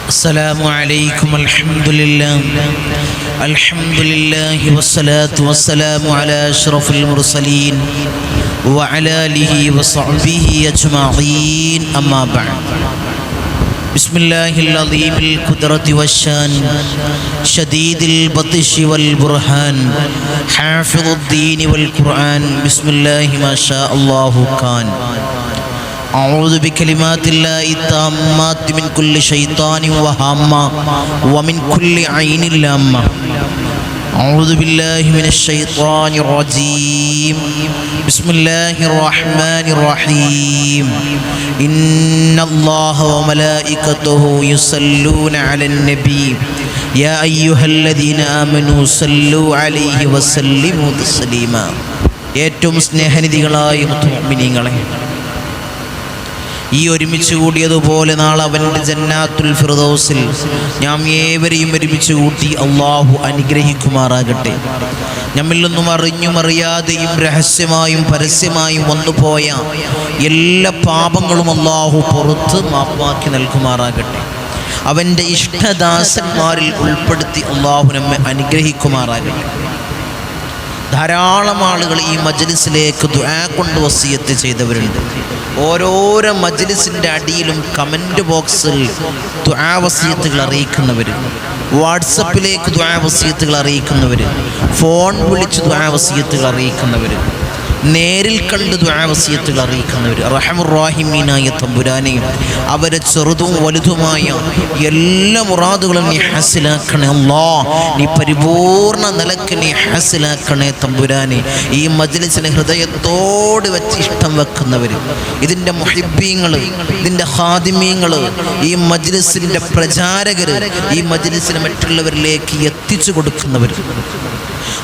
السلام عليكم. الحمد لله والصلاة والسلام على أشرف المرسلين وعلى آله وصحبه أجمعين. أما بعد. بسم الله العظيم القدرة والشان شديد البطش والبرهان حافظ الدين والقرآن. بسم الله ما شاء الله كان. أعوذ بكلمات الله التامات من كل شيطان وهامة ومن كل عين لامة. أعوذ بالله من الشيطان الرجيم. بسم الله الرحمن الرحيم. إن الله وملائكته يصلون على النبي يا أيها الذين آمنوا صلوا عليه وسلموا تسليما. ഏറ്റവും സ്നേഹനിധികളായ മുഅ്മിനീങ്ങളെ, ഈ ഒരുമിച്ച് കൂടിയതുപോലെ നാളെ അവൻ്റെ ജന്നാത്തുൽ ഫിർദൗസിൽ നാം ഏവരെയും ഒരുമിച്ച് കൂട്ടി അള്ളാഹു അനുഗ്രഹിക്കുമാറാകട്ടെ. നമ്മിൽ നിന്നും അറിഞ്ഞും അറിയാതെയും രഹസ്യമായും പരസ്യമായും വന്നുപോയ എല്ലാ പാപങ്ങളും അള്ളാഹു പുറത്ത് മാപ്പാക്കി നൽകുമാറാകട്ടെ. അവൻ്റെ ഇഷ്ടദാസന്മാരിൽ ഉൾപ്പെടുത്തി അള്ളാഹു നമ്മെ അനുഗ്രഹിക്കുമാറാകട്ടെ. ധാരാളം ആളുകൾ ഈ മജ്ലിസിലേക്ക് ദുആ കൊണ്ട് വസിയത്ത് ചെയ്തവരുണ്ട്. ഓരോരോ മജ്ലിസിൻ്റെ അടിയിലും കമൻറ്റ് ബോക്സിൽ ദുആ വസിയത്തുകൾ അറിയിക്കുന്നവർ, വാട്സപ്പിലേക്ക് ദുആ വസിയത്തുകൾ അറിയിക്കുന്നവർ, ഫോൺ വിളിച്ച് ദുആ വസിയത്തുകൾ അറിയിക്കുന്നവർ, നേരിൽ കണ്ട് ദുആ വസിയത്തുകൾ അറിയിക്കുന്നവർ. റഹ്മത്തുർ റഹീമീനായ തമ്പുരാനെ, അവരെ ചെറുതും വലുതുമായ എല്ലാ മുറാദുകളും നീ ഹാസിലാക്കണേ അല്ലാഹ്. നീ പരിപൂർണ നിലക്ക് നീ ഹാസിലാക്കണേ തമ്പുരാനെ. ഈ മജ്ലിസിനെ ഹൃദയത്തോട് വെച്ച് ഇഷ്ടം വെക്കുന്നവർ, ഇതിൻ്റെ മുഹിബ്ബീങ്ങൾ, ഇതിൻ്റെ ഖാദിമീങ്ങൾ, ഈ മജ്ലിസിൻ്റെ പ്രചാരകർ, ഈ മജ്ലിസിനെ മറ്റുള്ളവരിലേക്ക് എത്തിച്ചു കൊടുക്കുന്നവർ,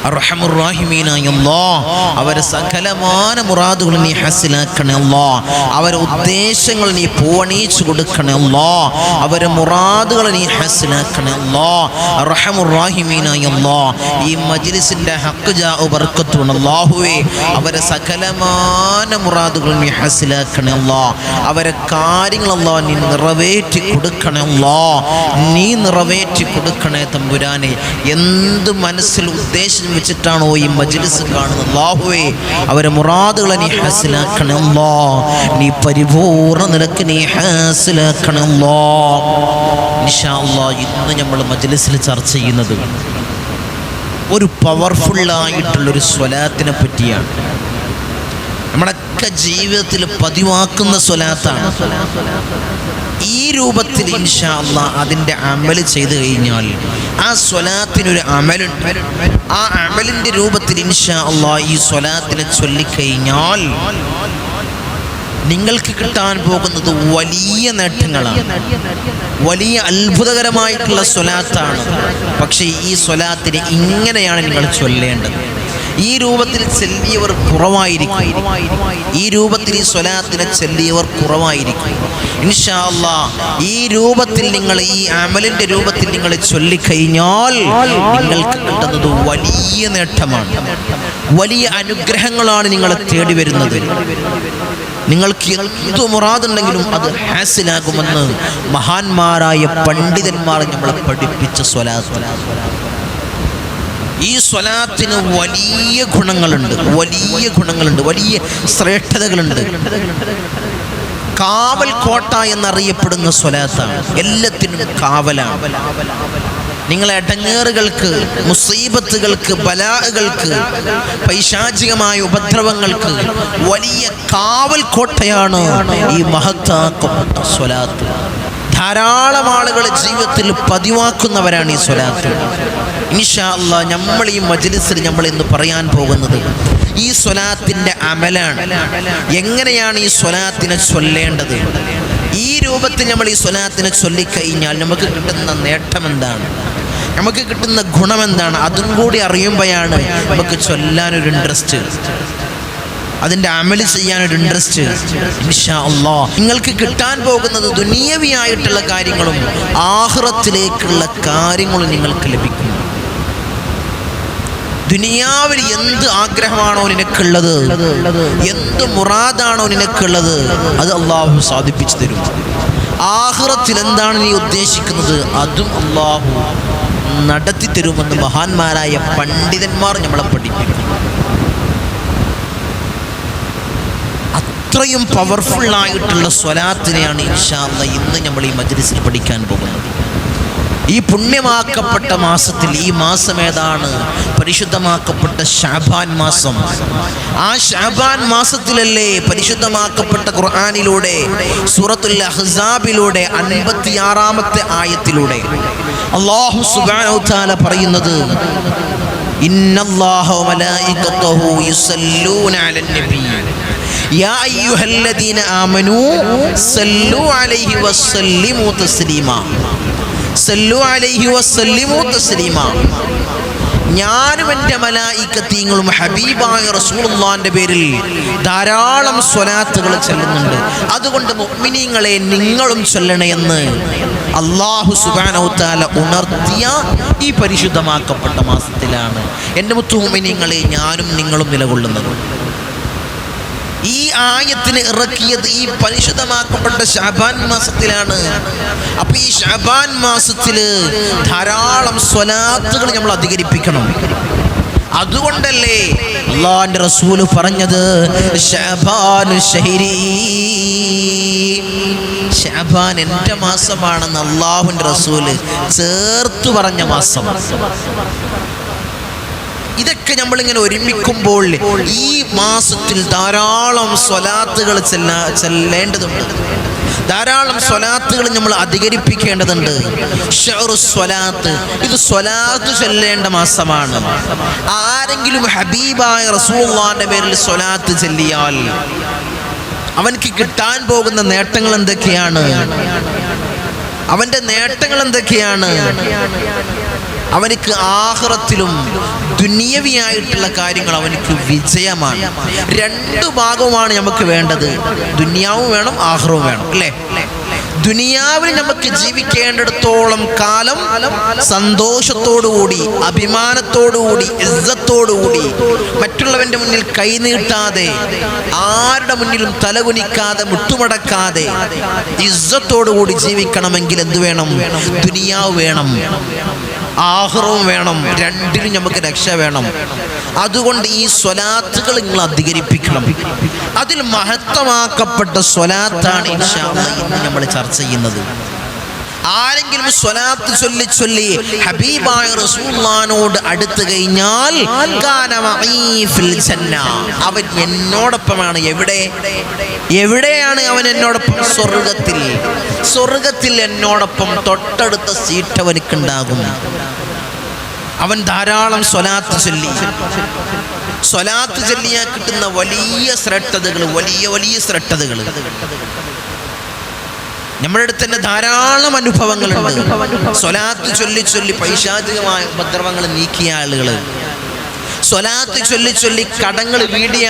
അർഹമുർ റഹീമീനായ അല്ലാഹ്, അവരെ സകലമാന മുറാദുകൾ നീ ഹാസിലാക്കണേ അല്ലാഹ്. അവരെ ഉദ്ദേശങ്ങൾ നീ പൂവണിയിച്ചു കൊടുക്കണേ അല്ലാഹ്. അവരെ മുറാദുകൾ നീ ഹാസിലാക്കണേ അല്ലാഹ്. അർഹമുർ റഹീമീനായ അല്ലാഹ്, ഈ മജ്ലിസിൻ്റെ ഹഖ് ജാഉ ബർക്കത്തുൻ അല്ലാഹുവേ, അവരെ സകലമാന മുറാദുകൾ നീ ഹാസിലാക്കണേ അല്ലാഹ്. അവരെ കാര്യങ്ങൾ അല്ലാഹ് നീ നിറവേറ്റി കൊടുക്കണേ അല്ലാഹ്. നീ നിറവേറ്റി കൊടുക്കണേ തമ്പുരാനെ. എന്ത് മനസ്സിൽ ഉദ്ദേശം വെച്ചിട്ടാണോ ഈ മജ്ലിസ് കാണുന്നത് അല്ലാഹുവേ, അവരെ മുറാദുകളെ നീ ഹാസിലാക്കണേ അല്ലാഹ്. നീ പരിപൂർണ നിലക്ക് നീ ഹാസിലാക്കണേ അല്ലാഹ്. ഇൻഷാ അല്ലാഹ് ഇന്ന് നമ്മൾ മജ്ലിസിൽ ചർച്ച ചെയ്യുന്നത് ഒരു പവർഫുള്ളായിട്ടുള്ളൊരു സ്വലാത്തിനെ പറ്റിയാണ്. നമ്മുടെയൊക്കെ ജീവിതത്തിൽ പതിവാക്കുന്ന സ്വലാത്താണ്. ഈ രൂപത്തിൽ ഇൻഷാ അല്ലാഹ് അതിൻ്റെ അമൽ ചെയ്തു കഴിഞ്ഞാൽ ആ സ്വലാത്തിനൊരു അമലുണ്ട്. ആ അമലിൻ്റെ രൂപത്തിൽ ഇൻഷാ അല്ലാഹ് ഈ സ്വലാത്തിനെ ചൊല്ലിക്കഴിഞ്ഞാൽ നിങ്ങൾക്ക് കിട്ടാൻ പോകുന്നത് വലിയ നേട്ടങ്ങളാണ്, വലിയ അത്ഭുതകരമായിട്ടുള്ള സ്വലാത്താണ്. പക്ഷേ ഈ സ്വലാത്തിനെ ഇങ്ങനെയാണ് നിങ്ങൾ ചൊല്ലേണ്ടത്. ഈ രൂപത്തിൽ ചൊല്ലിയവർ കുറവായിരിക്കും. ഈ രൂപത്തിൽ ഈ സ്വലാത്തിനെ ചൊല്ലിയവർ കുറവായിരിക്കും. ഇൻഷാ അല്ലാഹ് ഈ രൂപത്തിൽ നിങ്ങൾ ഈ അമലിൻ്റെ രൂപത്തിൽ നിങ്ങൾ ചൊല്ലിക്കഴിഞ്ഞാൽ നിങ്ങൾക്ക് കിട്ടുന്നത് വലിയ നേട്ടമാണ്, വലിയ അനുഗ്രഹങ്ങളാണ് നിങ്ങളെ തേടി വരുന്നത്. നിങ്ങൾക്ക് എന്തു മുറാദുണ്ടെങ്കിലും അത് ഹാസിലാകുമെന്ന് മഹാന്മാരായ പണ്ഡിതന്മാർ നമ്മളെ പഠിപ്പിച്ച സ്വലാത്ത്. ഈ സ്വലാത്തിന് വലിയ ഗുണങ്ങളുണ്ട്, വലിയ ശ്രേഷ്ഠതകളുണ്ട്. കാവൽ കോട്ട എന്നറിയപ്പെടുന്ന സ്വലാത്താണ്. എല്ലാത്തിനും കാവലാണ്. നിങ്ങളെ ഇടങ്ങേറുകൾക്ക്, മുസീബത്തുകൾക്ക്, ബലാഅകൾക്ക്, പൈശാചികമായ ഉപദ്രവങ്ങൾക്ക് വലിയ കാവൽ കോട്ടയാണ് ഈ മഹത്താക്കപ്പെട്ട സ്വലാത്ത്. ധാരാളം ആളുകൾ ജീവിതത്തിൽ പതിവാക്കുന്നവരാണ് ഈ സ്വലാത്ത്. ഇൻഷാ അല്ലാഹ് നമ്മൾ ഈ മജ്ലിസിൽ നമ്മൾ ഇന്ന് പറയാൻ പോകുന്നത് ഈ സ്വലാത്തിൻ്റെ അമലാണ്. എങ്ങനെയാണ് ഈ സ്വലാത്തിനെ ചൊല്ലേണ്ടത്? ഈ രൂപത്തിൽ നമ്മൾ ഈ സ്വലാത്തിനെ ചൊല്ലിക്കഴിഞ്ഞാൽ നമുക്ക് കിട്ടുന്ന നേട്ടം എന്താണ്, നമുക്ക് കിട്ടുന്ന ഗുണമെന്താണ്, അതും കൂടി അറിയുമ്പോഴാണ് നമുക്ക് ചൊല്ലാനൊരു ഇൻട്രസ്റ്റ്, അതിൻ്റെ അമൽ ചെയ്യാനൊരു ഇൻട്രസ്റ്റ്. ഇൻഷാ അല്ലാഹ് നിങ്ങൾക്ക് കിട്ടാൻ പോകുന്നത് ദുനിയവിയായിട്ടുള്ള കാര്യങ്ങളും ആഖിറത്തിലേക്കുള്ള കാര്യങ്ങളും നിങ്ങൾക്ക് ലഭിക്കും. ദുനിയാവിൽ എന്ത് ആഗ്രഹമാണോ നിനക്കുള്ളത്, എന്ത് മുറാദാണോ നിനക്കുള്ളത്, അത് അള്ളാഹു സാധിപ്പിച്ചു തരും. ആഖിറത്തിൽ എന്താണ് നീ ഉദ്ദേശിക്കുന്നത്, അതും അള്ളാഹു നടത്തി തരുമെന്ന് മഹാന്മാരായ പണ്ഡിതന്മാർ നമ്മളെ പഠിപ്പിക്കുന്നു. അത്രയും പവർഫുള്ളായിട്ടുള്ള സ്വലാത്തിനെയാണ് ഇൻഷാ അല്ലാഹ് ഇന്ന് നമ്മൾ ഈ മജ്ലിസിൽ പഠിക്കാൻ പോകുന്നത്. ഈ പുണ്യമാക്കപ്പെട്ട മാസത്തിൽ, ഈ മാസം ഏതാണ്? പരിശുദ്ധമാക്കപ്പെട്ട ശഅബാൻ മാസം. ആ ശഅബാൻ മാസത്തിലല്ലേ പരിശുദ്ധമാക്കപ്പെട്ട ഖുർആനിലൂടെ സൂറത്തുൽ അഹ്സാബിലൂടെ 56-ാമത്തെ ആയത്തിലൂടെ അല്ലാഹു സുബ്ഹാനഹു തആല പറയുന്നത്, ഇന്നല്ലാഹ വ മലായികതഹു യുസല്ലൂന അലൻ നബി യാ അയ്യുഹല്ലദീന ആമനൂ സല്ലു അലൈഹി വസല്ലിമു തസ്ലീമാ സല്ലു അലൈഹി വസല്ലിമു തസ്ലീമാ. ഞാനും എൻ്റെ മലായികത്തീങ്ങളും ഹബീബായ റസൂലുള്ളാഹിന്റെ പേരിൽ ധാരാളം സ്വലാത്തുകൾ ചൊല്ലുന്നുണ്ട്. അതുകൊണ്ട് മുഅ്മിനീങ്ങളെ നിങ്ങളും ചൊല്ലണേ എന്ന് അല്ലാഹു സുബ്ഹാനഹു തആല ഉണർത്തിയ ഈ പരിശുദ്ധമാക്കപ്പെട്ട മാസത്തിലാണ് എൻ്റെ മുത്തു മുഅ്മിനീങ്ങളെ ഞാനും നിങ്ങളും നിലകൊള്ളുന്നത്. ഈ ആയത്തിന് ഇറക്കിയത് ഈ പരിശുദ്ധമാക്കപ്പെട്ട ശഅബാൻ മാസത്തിലാണ്. അപ്പൊ ഈ ശഅബാൻ മാസത്തില് ധാരാളം സ്വലാത്തുകൾ നമ്മൾ അധികരിപ്പിക്കണം. അതുകൊണ്ടല്ലേ അല്ലാഹുവിന്റെ റസൂൽ പറഞ്ഞത്, ശഅബാനു ശഹരി, ശഅബാൻ എൻ്റെ മാസമാണെന്ന് അല്ലാഹുവിന്റെ റസൂൽ ചേർത്ത് പറഞ്ഞ മാസം. ഇതൊക്കെ നമ്മളിങ്ങനെ ഒരുമിക്കുമ്പോൾ ഈ മാസത്തിൽ ധാരാളം സ്വലാത്തുകൾ ചെല്ലേണ്ടതുണ്ട്, ധാരാളം സ്വലാത്തുകൾ നമ്മൾ അധികരിപ്പിക്കേണ്ടതുണ്ട്. ഷഹ്റു സ്വലാത്ത്, ഇത് സ്വലാത്ത് ചൊല്ലേണ്ട മാസമാണ്. ആരെങ്കിലും ഹബീബായ റസൂലുള്ളാഹിന്റെ പേരിൽ സ്വലാത്ത് ചൊല്ലിയാൽ അവൻക്ക് കിട്ടാൻ പോകുന്ന നേട്ടങ്ങൾ എന്തൊക്കെയാണ്? അവൻ്റെ നേട്ടങ്ങൾ എന്തൊക്കെയാണ്? അവനിക്ക് ആഖിറത്തിലും ദുനിയവിയായിട്ടുള്ള കാര്യങ്ങൾ അവനിക്ക് വിജയമാണ്. രണ്ടു ഭാഗവുമാണ് നമുക്ക് വേണ്ടത്. ദുനിയാവും വേണം, ആഖിറവും വേണം, അല്ലേ? ദുനിയാവിൽ നമുക്ക് ജീവിക്കേണ്ടിടത്തോളം കാലം സന്തോഷത്തോടുകൂടി, അഭിമാനത്തോടുകൂടി, ഇസ്സത്തോടുകൂടി, മറ്റുള്ളവന്റെ മുന്നിൽ കൈനീട്ടാതെ, ആരുടെ മുന്നിലും തലകുനിക്കാതെ, മുട്ടുമടക്കാതെ ഇസ്സത്തോടുകൂടി ജീവിക്കണമെങ്കിൽ എന്ത് വേണം? ദുനിയാവ് വേണം, ആഖിറവും വേണം. രണ്ടിലും നമുക്ക് രക്ഷ വേണം. അതുകൊണ്ട് ഈ സ്വലാത്തുകൾ നിങ്ങൾ അധികരിപ്പിക്കണം. അതിൽ മഹത്വമാക്കപ്പെട്ട സ്വലാത്താണ് ഇൻഷാ അല്ലാഹ് ഇന്ന് നമ്മൾ ചർച്ച ചെയ്യുന്നത്. ആരെങ്കിലും സ്വലാത്ത് ചൊല്ലി ചൊല്ലി ഹബീബായ റസൂലുള്ളാഹിനോട് അടുത്ത് കഴിഞ്ഞാൽ കാന മഈ ഫിൽ ജന്ന, അവൻ എന്നോടൊപ്പമാണ്. എവിടെയാണ് അവൻ എന്നോടൊപ്പം? സ്വർഗത്തിൽ. സ്വർഗത്തിൽ എന്നോടൊപ്പം തൊട്ടടുത്ത സീറ്റ് അവനിക്കുണ്ടാകും. അവൻ ധാരാളം സ്വലാത്ത് ചൊല്ലി. സ്വലാത്ത് ചൊല്ലിയാൽ കിട്ടുന്ന വലിയ ശ്രദ്ധകൾ, വലിയ ശ്രദ്ധകൾ നമ്മുടെ അടുത്ത് തന്നെ ധാരാളം അനുഭവങ്ങളുണ്ട്. സ്വലാത്ത് ചൊല്ലി ചൊല്ലി പൈശാചികമായ ഉപദ്രവങ്ങൾ നീക്കിയ ആളുകൾ, സ്വലാത്ത് ചൊല്ലി ചൊല്ലി കടങ്ങൾ വീടിയ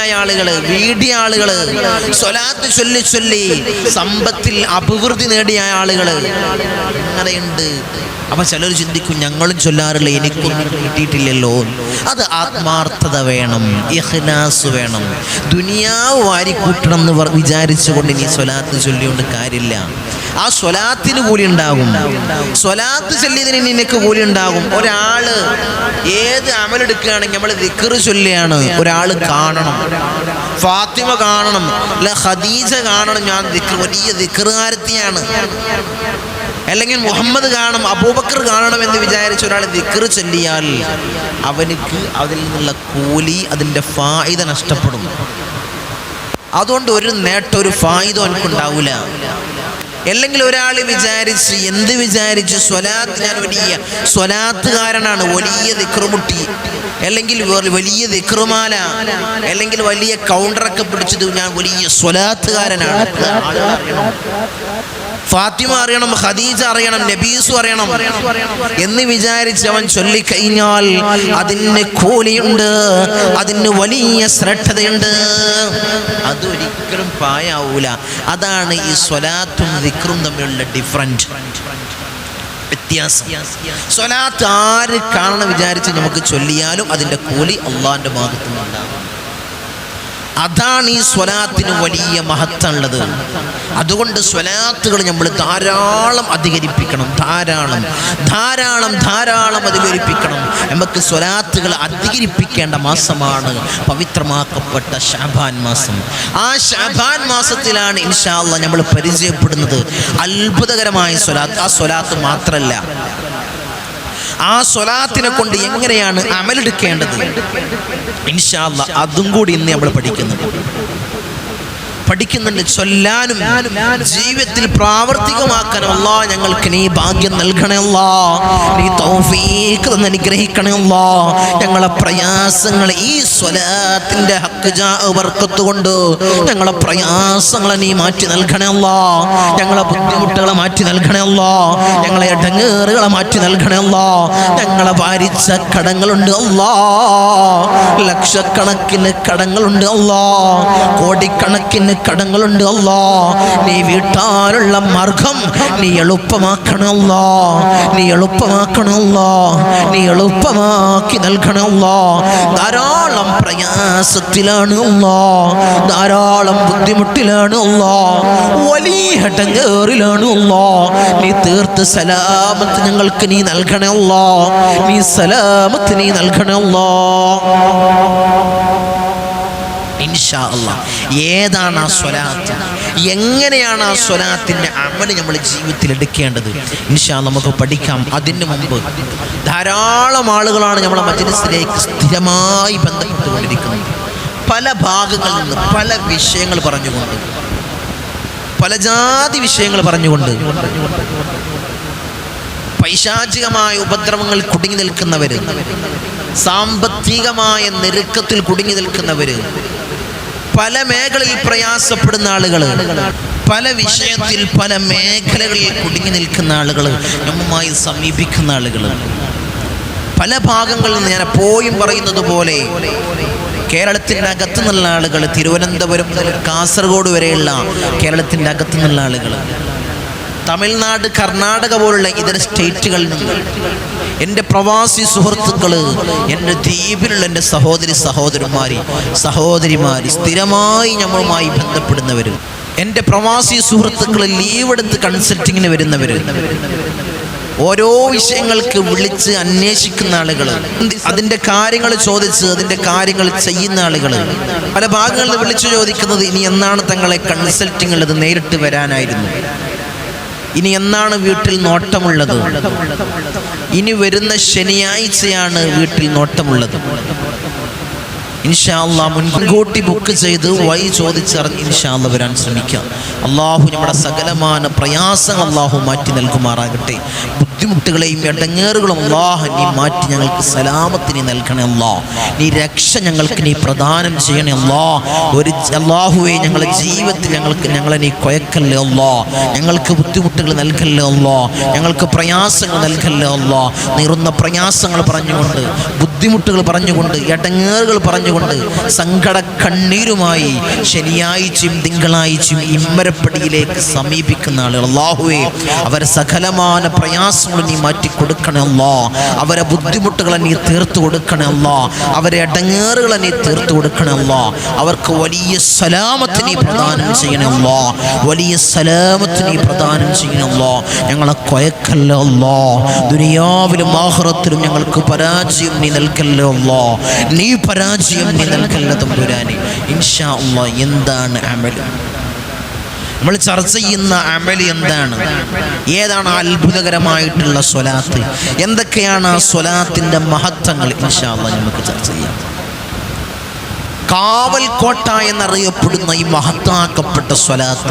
ആളുകൾ, സ്വലാത്ത് ചൊല്ലി ചൊല്ലി സമ്പത്തിൽ അഭിവൃദ്ധി നേടിയ ആളുകൾ അങ്ങനെയുണ്ട്. അപ്പൊ ചിലർ ചിന്തിക്കും, ഞങ്ങളും ചൊല്ലാറില്ല, എനിക്കൊന്നും കിട്ടിയിട്ടില്ലല്ലോ. അത് ആത്മാർത്ഥത വേണം, ഇഖ്ലാസ് വേണം. ദുനിയാവ് വാരിക്കൂട്ടണം എന്ന് വിചാരിച്ചുകൊണ്ട് ഇനി സ്വലാത്ത് ചൊല്ലിക്കൊണ്ട് കാര്യമില്ല. ആ സ്വലാത്തിന് കൂലി ഉണ്ടാകും. സ്വലാത്ത് ചൊല്ലിയതിന് നിനക്ക് കൂലി ഉണ്ടാകും. ഒരാള് ഏത് അമലെടുക്കുകയാണെങ്കിൽ നമ്മൾ ദിക്ർ ചൊല്ലിയാണ്, ഒരാൾ കാണണം, ഫാത്തിമ കാണണം, അല്ല ഖദീജ കാണണം, ഞാൻ വലിയ ദിക്റുകാരത്തിയാണ്, അല്ലെങ്കിൽ മുഹമ്മദ് കാണണം, അബൂബക്കർ കാണണം എന്ന് വിചാരിച്ച ഒരാൾ ദിക്ർ ചൊല്ലിയാൽ അവനിക്ക് അതിൽ നിന്നുള്ള കൂലി, അതിൻ്റെ ഫായിദ നഷ്ടപ്പെടും. അതുകൊണ്ട് ഒരു നേട്ടം, ഒരു ഫായിദ അവനക്കുണ്ടാവില്ല. അല്ലെങ്കിൽ ഒരാൾ വിചാരിച്ച് സ്വലാത്ത്, ഞാൻ വലിയ സ്വലാത്തുകാരനാണ്, വലിയ ദിക്റുമുട്ടി, അല്ലെങ്കിൽ വലിയ ദിക്റുമാല, അല്ലെങ്കിൽ വലിയ കൗണ്ടറൊക്കെ പിടിച്ചത്, ഞാൻ വലിയ സ്വലാത്തുകാരനാണ്. ഫാത്തിമ അറിയണം, ഖദീജ അറിയണം, നബീസു അറിയണം എന്ന് വിചാരിച്ച് അവൻ ചൊല്ലിക്കഴിഞ്ഞാൽ അതിന് കൂലിയുണ്ട്, അതിന് വലിയ ശ്രദ്ധയുണ്ട്. അതൊരിക്കലും പായാവൂല. അതാണ് ഈ സ്വലാത്തും ദിക്റും തമ്മിലുള്ള ഡിഫറൻറ്റ്. വ്യത്യാസം. സ്വലാത്ത് ആര് കാണണം വിചാരിച്ച് നമുക്ക് ചൊല്ലിയാലും അതിൻ്റെ കൂലി അള്ളാഹിൻ്റെ ഭാഗത്തു നിന്നുണ്ടാകും. അതാണ് ഈ സ്വലാത്തിന് വലിയ മഹത്വമുള്ളത്. അതുകൊണ്ട് സ്വലാത്തുകൾ നമ്മൾ ധാരാളം അധികരിപ്പിക്കണം. ധാരാളം അധികരിപ്പിക്കണം. നമുക്ക് സ്വലാത്തുകൾ അധികരിപ്പിക്കേണ്ട മാസമാണ് പവിത്രമാക്കപ്പെട്ട ശഅബാൻ മാസം. ആ ശഅബാൻ മാസത്തിലാണ് ഇൻഷാ അല്ലാഹ് നമ്മൾ പരിചയപ്പെടുന്നത് അത്ഭുതകരമായ സ്വലാത്ത്. ആ സ്വലാത്ത് മാത്രമല്ല, ആ സ്വലാത്തിനെ കൊണ്ട് എങ്ങനെയാണ് അമലെടുക്കേണ്ടത് ഇൻഷാ അല്ലാഹ് അതും കൂടി ഇന്ന് നമ്മൾ പഠിക്കുന്നുണ്ട്. ചൊല്ലാനും ജീവിതത്തിൽ പ്രാവർത്തികമാക്കാനും അല്ലാഹ് ഞങ്ങൾക്ക് നീ ഭാഗ്യം നൽകണേ അല്ലാഹ്, നീ തൗഫീഖ് തന്ന് അനുഗ്രഹിക്കണേ അല്ലാഹ്. ഞങ്ങളെ പ്രയാസങ്ങൾ ഈ സ്വലാത്തിന്റെ ഹഖ് ജാ ബർക്കത്ത് കൊണ്ട് ഞങ്ങളെ പ്രയാസങ്ങളെ നീ മാറ്റി നൽകണേ അല്ലാഹ്. ഞങ്ങളെ ബുദ്ധിമുട്ടുകളെ മാറ്റി നൽകണേ അല്ലാഹ്. ഞങ്ങളെ ഇടങ്ങേറുകളെ മാറ്റി നൽകണേ അല്ലാഹ്. ഞങ്ങളെ ഭാരിച്ച കടങ്ങളുണ്ട് അല്ലാഹ്, ലക്ഷക്കണക്കിന് കടങ്ങളുണ്ട് അല്ലാഹ്, കോടിക്കണക്കിന് കടങ്ങളുണ്ട് അല്ലാഹ്. നീ വീട്ടാനുള്ള മാർഗം നീ എളുപ്പമാക്കണം അല്ലാഹ്, നീ എളുപ്പമാക്കണം അല്ലാഹ്, നീ എളുപ്പമാക്കി നൽകണം അല്ലാഹ്. ധാരാളം പ്രയാസത്തിലാണ് അല്ലാഹ്, ധാരാളം ബുദ്ധിമുട്ടിലാണ് അല്ലാഹ്, വലിയ ഇടങ്ങേറിലാണ് അല്ലാഹ്. നീ തീർത്ത് സലാമത്ത് ഞങ്ങൾക്ക് നീ നൽകണേ അല്ലാഹ്, നീ സലാമത്ത് നീ നൽകണേ അല്ലാഹ്. ഇൻഷാ അല്ലാഹ് ഏതാണ് ആ സ്വലാത്ത്, എങ്ങനെയാണ് ആ സ്വലാത്തിൻ്റെ അമൽ നമ്മൾ ജീവിതത്തിൽ എടുക്കേണ്ടത് ഇൻഷാ അല്ലാഹ് നമുക്ക് പഠിക്കാം. അതിന് മുമ്പ് ധാരാളം ആളുകളാണ് നമ്മളെ മജ്‌ലിസിലേക്ക് സ്ഥിരമായി ബന്ധപ്പെട്ടുകൊണ്ടിരിക്കുന്നത്. പല ഭാഗങ്ങളിൽ നിന്ന് പല വിഷയങ്ങൾ പറഞ്ഞുകൊണ്ട്, പല ജാതി വിഷയങ്ങൾ പറഞ്ഞുകൊണ്ട്, പൈശാചികമായ ഉപദ്രവങ്ങൾ കുടുങ്ങി നിൽക്കുന്നവര്, സാമ്പത്തികമായ ഞെരുക്കത്തിൽ കുടുങ്ങി നിൽക്കുന്നവര്, പല മേഖലയിൽ പ്രയാസപ്പെടുന്ന ആളുകൾ, പല വിഷയത്തിൽ പല മേഖലകളിൽ കുടുങ്ങി നിൽക്കുന്ന ആളുകൾ, നമ്മുമായി സമീപിക്കുന്ന ആളുകൾ, പല ഭാഗങ്ങളിൽ നിന്ന് ഞാൻ എപ്പോഴും പറയുന്നത് പോലെ കേരളത്തിൻ്റെ അകത്തു നിന്നുള്ള ആളുകൾ, തിരുവനന്തപുരം മുതൽ കാസർഗോഡ് വരെയുള്ള കേരളത്തിൻ്റെ അകത്തു നിന്നുള്ള ആളുകൾ, തമിഴ്നാട്, കർണാടക പോലുള്ള ഇതര സ്റ്റേറ്റുകളിൽ നിന്ന് എൻ്റെ പ്രവാസി സുഹൃത്തുക്കൾ, എൻ്റെ ദ്വീപിലുള്ള എൻ്റെ സഹോദരിമാർ സ്ഥിരമായി നമ്മളുമായി ബന്ധപ്പെടുന്നവർ, എൻ്റെ പ്രവാസി സുഹൃത്തുക്കൾ ലീവ് എടുത്ത് കൺസൾട്ടിങ്ങിന് വരുന്നവർ, ഓരോ വിഷയങ്ങൾക്ക് വിളിച്ച് അന്വേഷിക്കുന്ന ആളുകൾ, അതിൻ്റെ കാര്യങ്ങൾ ചോദിച്ച് അതിൻ്റെ കാര്യങ്ങൾ ചെയ്യുന്ന ആളുകൾ, പല ഭാഗങ്ങളിൽ വിളിച്ചു ചോദിക്കുന്നത് ഇനി എന്നാണ് തങ്ങളെ കൺസൾട്ടിങ് ഉള്ളത്, നേരിട്ട് വരാനായിരുന്നു, ഇനി എന്നാണ് വീട്ടിൽ നോട്ടമുള്ളത്, ഇനി വരുന്ന ശനിയാഴ്ചയാണ് വീട്ടിൽ നോട്ടമുള്ളത്, ഇൻഷാ അല്ലാഹ് മുൻകൂട്ടി ബുക്ക് ചെയ്ത് വഴി ചോദിച്ചറിഞ്ഞ് ഇൻഷാ അല്ലാഹ് വരാൻ ശ്രമിക്കാം. അള്ളാഹു നമ്മുടെ സകലമായ പ്രയാസങ്ങൾ അള്ളാഹു മാറ്റി നൽകുമാറാകട്ടെ. ബുദ്ധിമുട്ടുകളെയും ഇടങ്ങേറുകളും അല്ലാഹ് നീ മാറ്റി ഞങ്ങൾക്ക് സലാമത്തിന് നൽകണേ അല്ലാഹ്. നീ രക്ഷ ഞങ്ങൾക്ക് നീ പ്രദാനം ചെയ്യണേ അല്ലാഹ്. അല്ലാഹുവേ ഞങ്ങളുടെ ജീവിതത്തിൽ ഞങ്ങളെ നീ കൊയക്കല്ലേ അല്ലാഹ്, ഞങ്ങൾക്ക് ബുദ്ധിമുട്ടുകൾ നൽകല്ലേ അല്ലാഹ്, ഞങ്ങൾക്ക് പ്രയാസങ്ങൾ നൽകല്ലേ അല്ലാഹ്. നീറുന്ന പ്രയാസങ്ങൾ പറഞ്ഞുകൊണ്ട്, ബുദ്ധിമുട്ടുകൾ പറഞ്ഞുകൊണ്ട്, ഇടങ്ങേറുകൾ പറഞ്ഞുകൊണ്ട്, സങ്കട കണ്ണീരുമായി ശനിയാഴ്ചയും തിങ്കളാഴ്ചയും ഇമ്മരപ്പടിയിലേക്ക് സമീപിക്കുന്ന ആളുകൾ അല്ലാഹുവേ, അവരെ സകലമായ പ്രയാസങ്ങൾ നീ മാറ്റി കൊടുക്കണേ അല്ലാഹ്, അവരെ ബുദ്ധിമുട്ടുകളെ നീ തീർത്തു കൊടുക്കണേ അല്ലാഹ്, അവരെ ഇടങ്ങേറുകളെ നീ തീർത്തു കൊടുക്കണേ അല്ലാഹ്. അവർക്ക് വലിയ സലാമത്ത് നീ പ്രദാനം ചെയ്യണേ അല്ലാഹ്, വലിയ സലാമത്ത് നീ പ്രദാനം ചെയ്യണേ അല്ലാഹ്. ഞങ്ങളെ കൊയക്കല്ലേ അല്ലാഹ്, ദുനിയാവിലും ആഖിറത്തിലും ഞങ്ങൾക്ക് പരാജയം നീ നൽകല്ലേ അല്ലാഹ്, നീ പരാജയം നീ നൽകല്ലേ തമ്പുരാനെ. ഇൻഷാ അല്ലാഹ് എന്താണ് അമൽ, നമ്മൾ ചർച്ച ചെയ്യുന്ന അമൽ എന്താണ്, ഏതാണ് അത്ഭുതകരമായിട്ടുള്ള സ്വലാത്ത്, എന്തൊക്കെയാണ് ആ സ്വലാത്തിൻ്റെ മഹത്വങ്ങൾ ഇൻഷാ അല്ലാഹ് നമുക്ക് ചർച്ച ചെയ്യാം. കാവൽക്കോട്ട എന്നറിയപ്പെടുന്ന ഈ മഹത്താക്കപ്പെട്ട സ്വലാത്ത്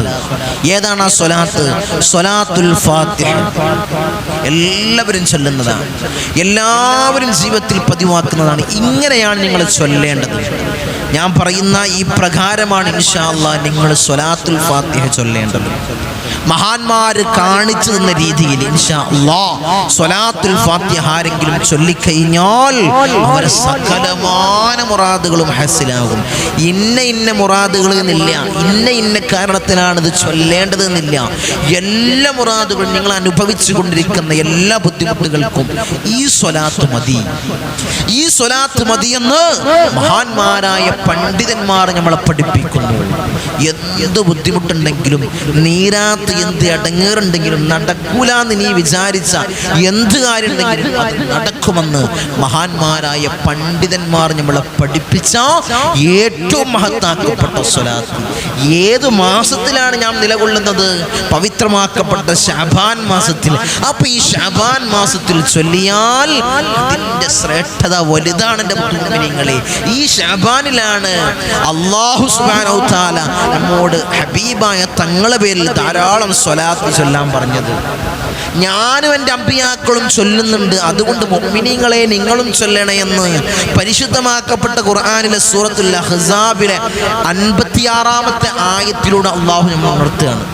ഏതാണ്? ആ സ്വലാത്ത് സ്വലാത്തുൽ ഫാത്തിഹ. എല്ലാവരും ചൊല്ലുന്നതാണ്, എല്ലാവരും ജീവിതത്തിൽ പതിവാക്കുന്നതാണ്. ഇങ്ങനെയാണ് നിങ്ങൾ ചൊല്ലേണ്ടത്. ഞാൻ പറയുന്ന ഈ പ്രകാരമാണ് ഇൻഷാ അല്ലാഹ് നിങ്ങൾ സ്വലാത്തുൽ ഫാത്തിഹ ചൊല്ലേണ്ടത്. മഹാന്മാര് കാണിച്ചു തന്ന രീതിയിൽ ഇൻഷാ അല്ലാഹ് സ്വലാത്തുൽ ഫാത്തിഹ ആരെങ്കിലും ചൊല്ലിക്കഴിഞ്ഞാൽ അവരെ സകലമാന മുറാദുകളും ഹസിലാകും. ഇന്ന മുറാദുകൾ എന്നില്ല, ഇന്ന കാരണത്തിലാണ് ഇത് ചൊല്ലേണ്ടതെന്നില്ല. എല്ലാ മുറാദുകളും നിങ്ങൾ അനുഭവിച്ചു കൊണ്ടിരിക്കുന്ന എല്ലാ ബുദ്ധിമുട്ടുകൾക്കും ഈ സ്വലാത്ത് മതി, ഈ സ്വലാത്ത് മതിയെന്ന് മഹാന്മാരായ പണ്ഡിതന്മാർ നമ്മളെ പഠിപ്പിക്കുന്നു. എന്ത് ബുദ്ധിമുട്ടുണ്ടെങ്കിലും നീരാത്ത് എന്ത് അടങ്ങേറുണ്ടെങ്കിലും നടക്കൂലെന്ന് നീ വിചാരിച്ച എന്ത് കാര്യം ഉണ്ടെങ്കിലും അത് നടക്കുമെന്ന് മഹാന്മാരായ പണ്ഡിതന്മാർ നമ്മളെ പഠിപ്പിച്ച ഏറ്റവും മഹത്താക്കപ്പെട്ട സ്വലാത്ത്. ഏത് മാസത്തിലാണ് ഞാൻ നിലകൊള്ളുന്നത്? പവിത്രമാക്കപ്പെട്ട ശഅബാൻ മാസത്തിൽ. അപ്പൊ ഈ ശഅബാൻ മാസത്തിൽ ചൊല്ലിയാൽ അതിന്റെ ശ്രേഷ്ഠത വലുതാണ്. എൻ്റെ മുഅ്മിനീങ്ങളെ, ഈ ശഅബാനിലാണ് അല്ലാഹു സുബ്ഹാനഹു തആല നമ്മോട് ഹബീബായ തങ്ങളുടെ പേരിൽ ധാരാളം സ്വലാത്ത് ചൊല്ലാൻ പറഞ്ഞത്. ഞാനും എൻ്റെ അമ്പിയാക്കളും ചൊല്ലുന്നുണ്ട്, അതുകൊണ്ട് മുഅ്മിനീങ്ങളെ നിങ്ങളും ചൊല്ലണേ എന്ന് പരിശുദ്ധമാക്കപ്പെട്ട ഖുർആനിലെ സൂറത്തുൽ അഹ്സാബിലെ 56-ാമത്തെ ആയത്തിലൂടെ അള്ളാഹു നമ്മൾ ഉണർത്തുകയാണ്.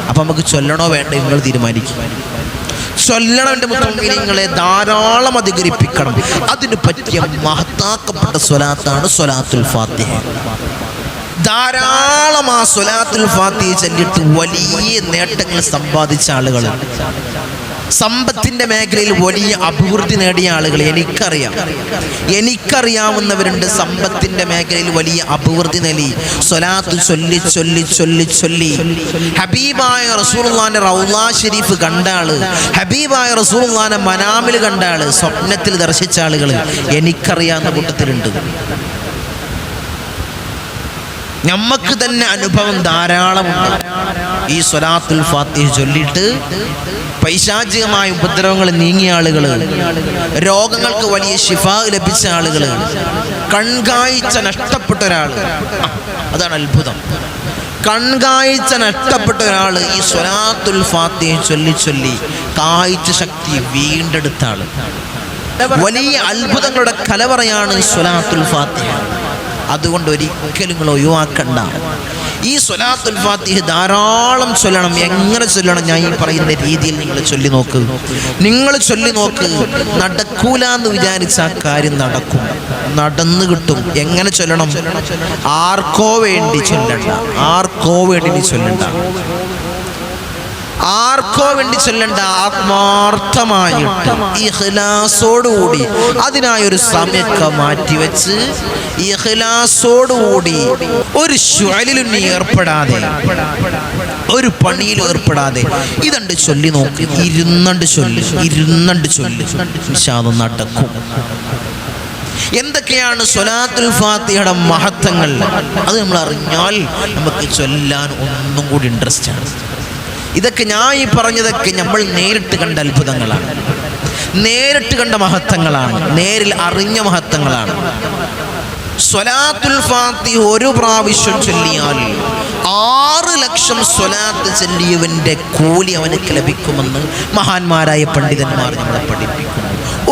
അപ്പം നമുക്ക് ചൊല്ലണോ വേണ്ടോ നിങ്ങൾ തീരുമാനിക്കും. ചൊല്ലണം എൻ്റെ മുഅ്മിനീങ്ങളെ, ധാരാളം അധികരിപ്പിക്കണം. അതിന് പറ്റിയ മഹത്താക്കപ്പെട്ട സ്വലാത്താണ് സ്വലാത്തുൽ ഫാത്തിഹ. ധാരാളം ആ സ്വലാത്തുൽ ഫാത്തിഹ ചൊല്ലിയിട്ട് വലിയ നേട്ടങ്ങൾ സമ്പാദിച്ച ആളുകൾ, സമ്പത്തിന്റെ മേഖലയിൽ വലിയ അഭിവൃദ്ധി നേടിയ ആളുകൾ എനിക്കറിയാവുന്നവരുണ്ട്. സമ്പത്തിന്റെ മേഖലയിൽ വലിയ അഭിവൃദ്ധി നേടി സ്വലാത്ത് ചൊല്ലി ചൊല്ലി ചൊല്ലി ചൊല്ലി ഹബീബായ റസൂലുള്ളാഹിന്റെ റൗള ഷരീഫ് കണ്ട ആള്, ഹബീബായ റസൂലുള്ളാഹിനെ മനാമിൽ കണ്ട ആള്, സ്വപ്നത്തിൽ ദർശിച്ച ആളുകൾ എനിക്കറിയാവുന്ന കൂട്ടത്തിലുണ്ട്. നമുക്ക് തന്നെ അനുഭവം ധാരാളമുണ്ട്. ഈ സ്വലാത്തുൽ ഫാത്തിഹ ചൊല്ലിയിട്ട് പൈശാചികമായ ഉപദ്രവങ്ങൾ നീങ്ങിയ ആളുകൾ, രോഗങ്ങൾക്ക് വലിയ ശിഫാ ലഭിച്ച ആളുകൾ, കൺകാഴ്ച നഷ്ടപ്പെട്ട ഒരാൾ, അതാണ് അത്ഭുതം. കൺകാഴ്ച നഷ്ടപ്പെട്ട ഒരാൾ ഈ സ്വലാത്തുൽ ഫാത്തിഹ ചൊല്ലി ചൊല്ലി കാഴ്ച ശക്തി വീണ്ടെടുത്ത ആൾ. വലിയ അത്ഭുതങ്ങളുടെ കലവറയാണ് സ്വലാത്തുൽ ഫാത്തിഹ. അതുകൊണ്ട് ഒരിക്കലും നിങ്ങൾ ഒഴിവാക്കണ്ട. ഈ സ്വലാത്തുൽ ഫാത്തിഹ ധാരാളം ചൊല്ലണം. എങ്ങനെ ചൊല്ലണം? ഞാൻ ഈ പറയുന്ന രീതിയിൽ നിങ്ങൾ ചൊല്ലി നോക്ക്. നടക്കൂല എന്ന് വിചാരിച്ച ആ കാര്യം നടക്കും, നടന്നു കിട്ടും. എങ്ങനെ ചൊല്ലണം? ആർക്കോ വേണ്ടി ചൊല്ലണ്ട, ആർക്കോ വേണ്ടി ചൊല്ലണ്ട, ആത്മാർത്ഥമായിട്ട് ഇഖ്ലാസോടുകൂടി അതിനായൊരു സമയമൊക്കെ മാറ്റിവെച്ച് ഇഖ്ലാസോടുകൂടി ഒരു ശുഅലിലും ഏർപ്പെടാതെ, ഒരു പണിയിൽ ഏർപ്പെടാതെ ഇതണ്ട് ചൊല്ലി നോക്ക്. ഇരുന്നണ്ട് ചൊല്ലി ഇൻഷാഅല്ലാഹ് നടക്കും. എന്തൊക്കെയാണ് സ്വലാത്തുൽ ഫാത്തിഹയുടെ മഹത്വങ്ങൾ? അത് നമ്മൾ അറിഞ്ഞാൽ നമുക്ക് ചൊല്ലാൻ ഒന്നും കൂടി ഇൻട്രസ്റ്റ് ആണ്. ഇതൊക്കെ ഞാൻ ഈ പറഞ്ഞതൊക്കെ നമ്മൾ നേരിട്ട് കണ്ട അത്ഭുതങ്ങളാണ്, നേരിട്ട് കണ്ട മഹത്വങ്ങളാണ്, നേരിൽ അറിഞ്ഞ മഹത്വങ്ങളാണ്. സ്വലാത്തുൽ ഫാത്തിഹ ഒരു പ്രാവശ്യം ചൊല്ലിയാൽ 6 ലക്ഷം സ്വലാത്ത് ചൊല്ലിയവന്റെ കൂലി അവനക്ക് ലഭിക്കുമെന്ന് മഹാന്മാരായ പണ്ഡിതന്മാർ നമ്മളെ പഠിപ്പിക്കുന്നു.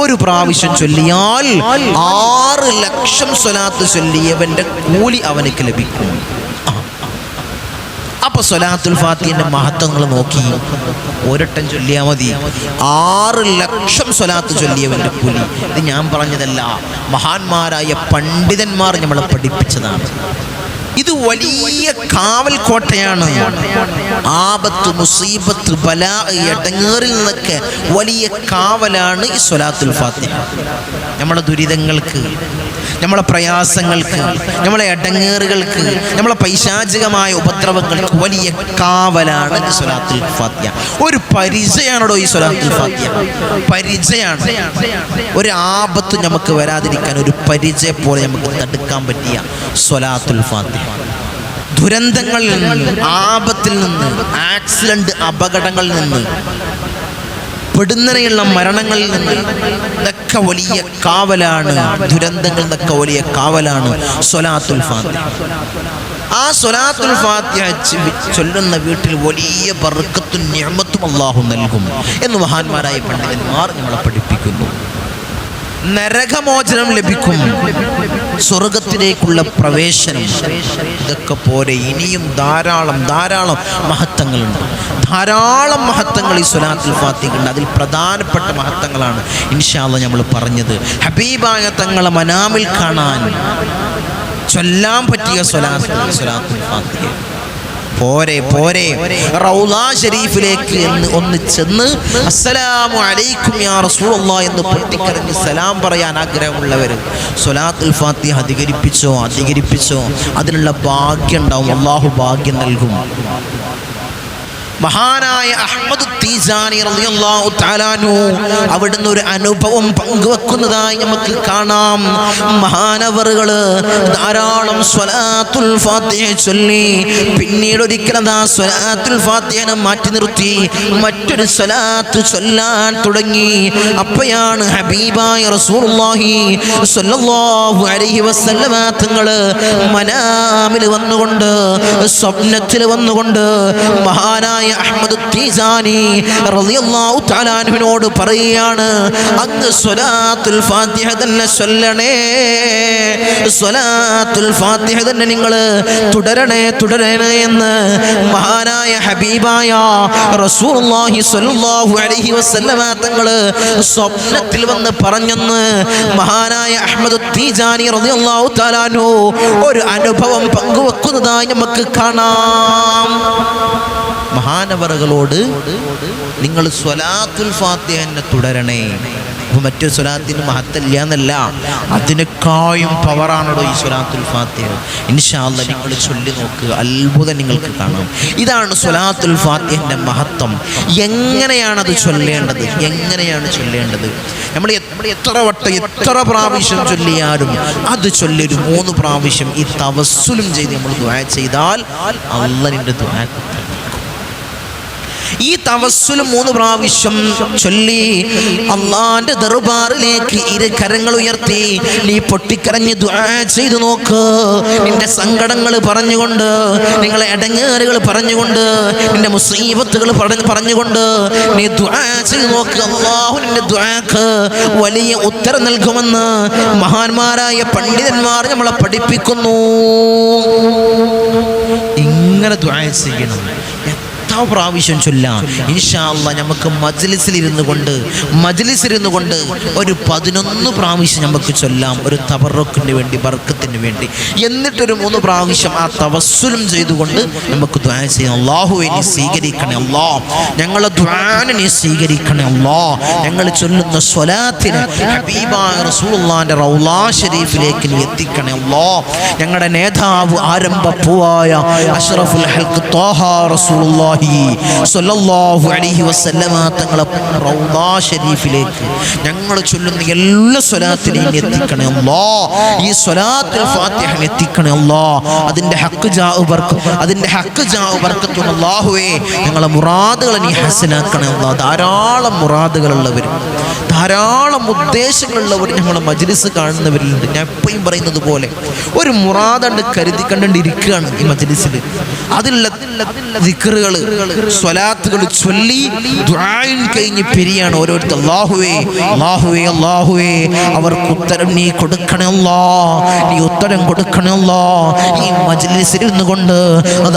ഒരു പ്രാവശ്യം ചൊല്ലിയാൽ 6 ലക്ഷം സ്വലാത്ത് ചൊല്ലിയവന്റെ കൂലി അവനക്ക് ലഭിക്കും. അപ്പൊ സ്വലാത്തുൽ ഫാത്തിഹയുടെ മഹത്വങ്ങൾ നോക്കി, ഒരട്ടം ചൊല്ലിയാൽ മതി 6 ലക്ഷം സ്വലാത്ത് ചൊല്ലിയവന്റെ കൂലി. ഇത് ഞാൻ പറഞ്ഞതല്ല, മഹാന്മാരായ പണ്ഡിതന്മാർ നമ്മളെ പഠിപ്പിച്ചതാണ്. ഇത് വലിയ കാവൽ കോട്ടയാണ്. ആപത്ത്, മുസീബത്ത്, ബലാ, എടങ്ങേറിൽ നിന്നൊക്കെ വലിയ കാവലാണ് ഈ സ്വലാത്തുൽ ഫാത്തിഹ. നമ്മളെ ദുരിതങ്ങൾക്ക്, നമ്മളെ പ്രയാസങ്ങൾക്ക്, നമ്മളെ എടങ്ങേറുകൾക്ക്, നമ്മളെ പൈശാചികമായ ഉപദ്രവങ്ങൾക്ക് വലിയ കാവലാണ് ഈ സ്വലാത്തുൽ ഫാത്തിഹ. ഒരു പരിചയാണോ ഈ സ്വലാത്തുൽ ഫാത്തിഹ? പരിചയാണ്. ഒരു ആപത്ത് നമുക്ക് വരാതിരിക്കാൻ ഒരു പരിചയ പോലെ നമുക്ക് തടുക്കാൻ പറ്റിയ സ്വലാത്തുൽ ഫാത്തിഹ. ദുരന്തങ്ങളിൽ നിന്ന്, ആപത്തിൽ നിന്ന്, ആക്സിഡന്റ്, അപകടങ്ങളിൽ നിന്ന്, പെടുന്നതിനുള്ള മരണങ്ങളിൽ നിന്ന് ഇതൊക്കെ വലിയ കാവലാണ്. ദുരന്തങ്ങളിൽ നിന്നൊക്കെ വലിയ കാവലാണ് സ്വലാത്തുൽ ഫാത്തിഹ. ആ സ്വലാത്തുൽ ഫാത്തിഹ ചൊല്ലുന്ന വീട്ടിൽ വലിയ ബർക്കത്തും നിഅമത്തും അല്ലാഹു നൽകും എന്ന് മഹാന്മാരായ പണ്ഡിതന്മാർ നമ്മളെ പഠിപ്പിക്കുന്നു. നരകമോചനം ലഭിക്കും, സ്വർഗത്തിലേക്കുള്ള പ്രവേശനം. ഇതൊക്കെ പോരെ, ഇനിയും ധാരാളം മഹത്വങ്ങളുണ്ട്. ധാരാളം മഹത്വങ്ങൾ ഈ സ്വലാത്തുൽ ഫാത്തിഹയ്ക്കുണ്ട്. അതിൽ പ്രധാനപ്പെട്ട മഹത്വങ്ങളാണ് ഇൻഷാ അല്ലാഹ് നമ്മൾ പറഞ്ഞത്. ഹബീബായ തങ്ങളെ മനാമിൽ കാണാൻ ചൊല്ലാൻ പറ്റിയ സ്വലാത്തുൽ ഫാത്തിഹ. പോരെ റൗള ഷരീഫിലേക്ക് ഒന്ന് ചെന്ന് അസ്സലാമു അലൈക്കും യാ റസൂലുള്ളാഹ് എന്ന് പൊട്ടിക്കരഞ്ഞ് സലാം പറയാൻ ആഗ്രഹമുള്ളവർ സ്വലാത്തുൽ ഫാത്തിഹ അധികരിപ്പിച്ചോ അതിനുള്ള ഭാഗ്യം ഉണ്ടാവും. അല്ലാഹു ഭാഗ്യം നൽകും. മഹാനായ അഹ്മദ് തീജാനി റളിയല്ലാഹു തആല അൻഹു അവിടുന്ന് ഒരു അനുഭവം പങ്കുവെക്കുന്നതായി നമുക്ക് കാണാം. മഹാനവറുകൾ ധാരാളം സ്വലാത്തുൽ ഫാത്തിഹ ചൊല്ലി പിന്നീട് ഒരിക്കലും ആ സ്വലാത്തുൽ ഫാത്തിഹനെ മാറ്റി നിർത്തി മറ്റൊരു സ്വലാത്ത് ചൊല്ലാൻ തുടങ്ങി. അപ്പോഴാണ് ഹബീബായ റസൂലുള്ളാഹി സ്വല്ലല്ലാഹു അലൈഹി വസല്ലമ തങ്ങൾ മനാമിൽ വന്നുകൊണ്ട് സ്വപ്നത്തിൽ വന്നുകൊണ്ട് മഹാനായ അഹ്മദ് തീജാനി റളിയല്ലാഹു തആല അൻഹുവിനോട് പറയുകയാണ്, അങ്ങ് സ്വലാത്തുൽ ഫാത്തിഹ തന്നെ ചൊല്ലണേ, സ്വലാത്തുൽ ഫാത്തിഹ തന്നെ നിങ്ങൾ തുടരണേ എന്ന് മഹാനായ ഹബീബായ റസൂലുള്ളാഹി സ്വല്ലല്ലാഹു അലൈഹി വസല്ലമ തങ്ങൾ സ്വപ്നത്തിൽ വന്ന് പറഞ്ഞെന്ന് മഹാനായ അഹ്മദ് തീജാനി റളിയല്ലാഹു തആല അൻഹു ഒരു അനുഭവം പങ്കുവെക്കുന്നതായി നമുക്ക് കാണാം. മഹാനവറുകളോട് നിങ്ങൾ സ്വലാത്തുൽ ഫാത്തിഹ തന്നെ തുടരണേ. അപ്പോൾ മറ്റൊരു സ്വലാത്തിന് മഹത്തല്ല എന്നല്ല, അതിനേക്കാളും പവറാണല്ലോ ഈ സ്വലാത്തുൽ ഫാത്തിഹ. ഇൻഷാ അല്ലാഹ് നിങ്ങൾ ചൊല്ലി നോക്കുക, അത്ഭുതം നിങ്ങൾക്ക് കാണാം. ഇതാണ് സ്വലാത്തുൽ ഫാത്തിഹന്റെ മഹത്വം. എങ്ങനെയാണത് ചൊല്ലേണ്ടത്? നമ്മൾ എത്ര പ്രാവശ്യം ചൊല്ലിയാലും അത് ചൊല്ലൊരു 3 പ്രാവശ്യം ഈ തവസ്സുലും ചെയ്ത് നമ്മൾ ദുആ ചെയ്താൽ അല്ലാഹ് നിന്റെ ദുആ ഈ തവസ്സുൽ 3 പ്രാവശ്യം ചൊല്ലി അള്ളാന്റെ ദർബാറിലേക്ക് 2 കരങ്ങൾ ഉയർത്തി നീ പൊട്ടിക്കരഞ്ഞ് ദുആ ചെയ്തു നോക്ക്. നിന്റെ സങ്കടങ്ങൾ പറഞ്ഞുകൊണ്ട്, നിങ്ങളെ ഇടങ്ങേറുകൾ പറഞ്ഞുകൊണ്ട്, നിന്റെ മുസീബത്തുകൾ പറഞ്ഞുകൊണ്ട് നീ ദുആ ചെയ്തു നോക്ക്. അല്ലാഹു നിന്റെ ദുആക്ക് വലിയ ഉത്തരം നൽകുമെന്ന് മഹാന്മാരായ പണ്ഡിതന്മാർ നമ്മളെ പഠിപ്പിക്കുന്നു. ഇങ്ങനെ ദുആ ചെയ്യണം, പ്രാവശ്യം ചൊല്ലാം. ഇൻഷാ അല്ലാഹ് നമുക്ക് മജ്ലിസിലിരുന്നു കൊണ്ട് ഒരു 11 പ്രാവശ്യം നമുക്ക് ചൊല്ലാം, ഒരു തബറക്കിന് വേണ്ടി, ബർക്കത്തിന് വേണ്ടി. എന്നിട്ടൊരു 3 പ്രാവശ്യം ആ തവസ്സുലും ചെയ്തുകൊണ്ട് നമുക്ക് ദുആ ചെയ്യാം. അല്ലാഹുവേ നീ സ്വീകരിക്കണേ അല്ലാഹ്, ഞങ്ങളെ ദുആനെ നീ സ്വീകരിക്കണേ അല്ലാഹ്, ഞങ്ങൾ ചൊല്ലുന്ന സ്വലാത്തിനെ ഹബീബായ റസൂലുള്ളാഹിന്റെ റൗള ഷരീഫിലേക്ക് നീ എത്തിക്കണേ അല്ലാഹ്. ഞങ്ങളുടെ നേതാവ് ആരംഭപ്പൂവായ അഷ്റഫുൽ ഹൽഖ് ത്വാഹ റസൂലുള്ളാഹി സ്വല്ലല്ലാഹു അലൈഹി വസല്ലമ തങ്ങളെ റൗള ഷരീഫിലേക്ക് ഞങ്ങൾ ചൊല്ലുന്ന എല്ലാ സ്വലാത്തിനെയും എത്തിക്കണേ അല്ലാഹ്. ഈ സ്വലാത്തുൽ ഫാത്തിഹ എത്തിക്കണേ അല്ലാഹ്. അതിന്റെ ഹഖ് ജാഉ ബർക്കത്തുൻ അല്ലാഹുവേ ഞങ്ങളെ മുറാദുകളെ നീ ഹസനാക്കണേ അല്ലാഹ്. ധാരാളം മുറാദുകളുള്ളവർ, ധാരാളം ഉദ്ദേശങ്ങളുള്ളവർ ഞങ്ങളെ മജ്ലിസ് കാണുന്നവരിലുണ്ട്. ഞാൻ എപ്പോഴും പറയുന്നത് പോലെ ഒരു മുറാദ് കരുതി കണ്ടിരിക്കുകയാണ് ഈ മജ്ലിസിൽ. അതിലുള്ള ദിക്റുകൾ, സ്വലാത്തുകൾ ചൊല്ലി ദുആഇൻ കഴിഞ്ഞ് പിരിയാണ് ഓരോരുത്തർ. അല്ലാഹുവേ അവർക്ക് ഉത്തരം നീ കൊടുക്കണേ അല്ലാഹ്, നീ ഉത്തരം കൊടുക്കണേ അല്ലാഹ്. ഈ മജ്ലിസിൽ ഇരുന്നുകൊണ്ട്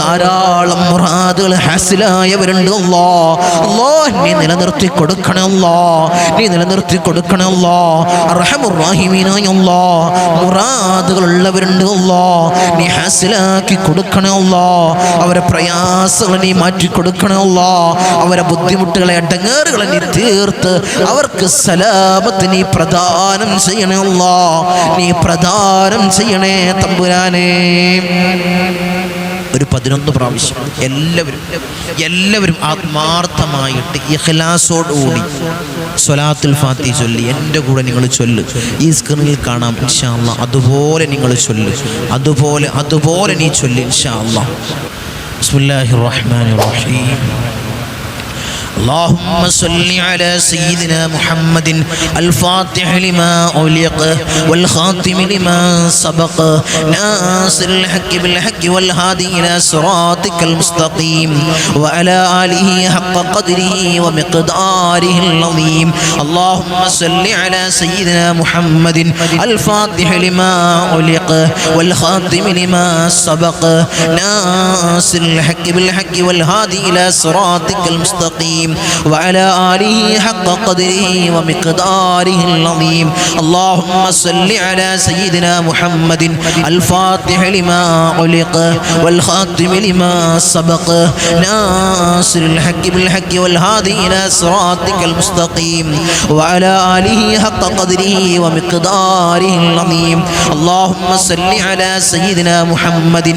ധാരാളം മുറാദുകൾ ഹാസിലായവരുണ്ട് അല്ലാഹ്. നീ നിലനിർത്തി കൊടുക്കണേ അല്ലാഹ്, അർഹമുർ റഹീമീനായ അല്ലാഹ്. മുറാദുകൾ ഉള്ളവരുണ്ട് അല്ലാഹ്, നീ ഹാസിലാക്കി കൊടുക്കണേ അല്ലാഹ്. അവരെ പ്രയാസങ്ങൾ നീ മാറ്റി കൊടുക്കണേ അല്ലാഹ്. അവരെ ബുദ്ധിമുട്ടുകളെ, അടങ്ങേറുകളെ നീ തീർത്ത് അവർക്ക് സലാമത്ത് നീ പ്രദാനം ചെയ്യണേ അല്ലാഹ്, നീ പ്രദാനം ചെയ്യണേ തമ്പുരാനേ. ഒരു 11 പ്രാവശ്യം എല്ലാവരും ആത്മാർത്ഥമായിട്ട് ഇഖ്ലാസോടുകൂടി സ്വലാത്തുൽ ഫാത്തിഹ ചൊല്ലി എൻ്റെ കൂടെ നിങ്ങൾ ചൊല്ല്. ഈ സ്ക്രീനിൽ കാണാം ഇൻഷാ അല്ലാഹ്. അതുപോലെ നിങ്ങൾ ചൊല്ല്, അതുപോലെ നീ ചൊല്ല് ഇൻഷാ അല്ലാഹ്. ബിസ്മില്ലാഹിർ റഹ്മാനിർ റഹീം. اللهم صل على سيدنا محمد الفاتح لما أغلق والخاتم لما سبق ناصر الحق بالحق والهادي إلى صراطك المستقيم وعلى آله حق قدره ومقداره العظيم. اللهم صل على سيدنا محمد الفاتح لما أغلق والخاتم لما سبق ناصر الحق بالحق والهادي إلى صراطك المستقيم وعلى آله حق قدره ومقداره العظيم. اللهم صل على سيدنا محمد الفاتح لما أغلق والخاتم لما سبق ناصر الحق بالحق والهادي إلى صراطك المستقيم وعلى آله حق قدره ومقداره العظيم. اللهم صل على سيدنا محمد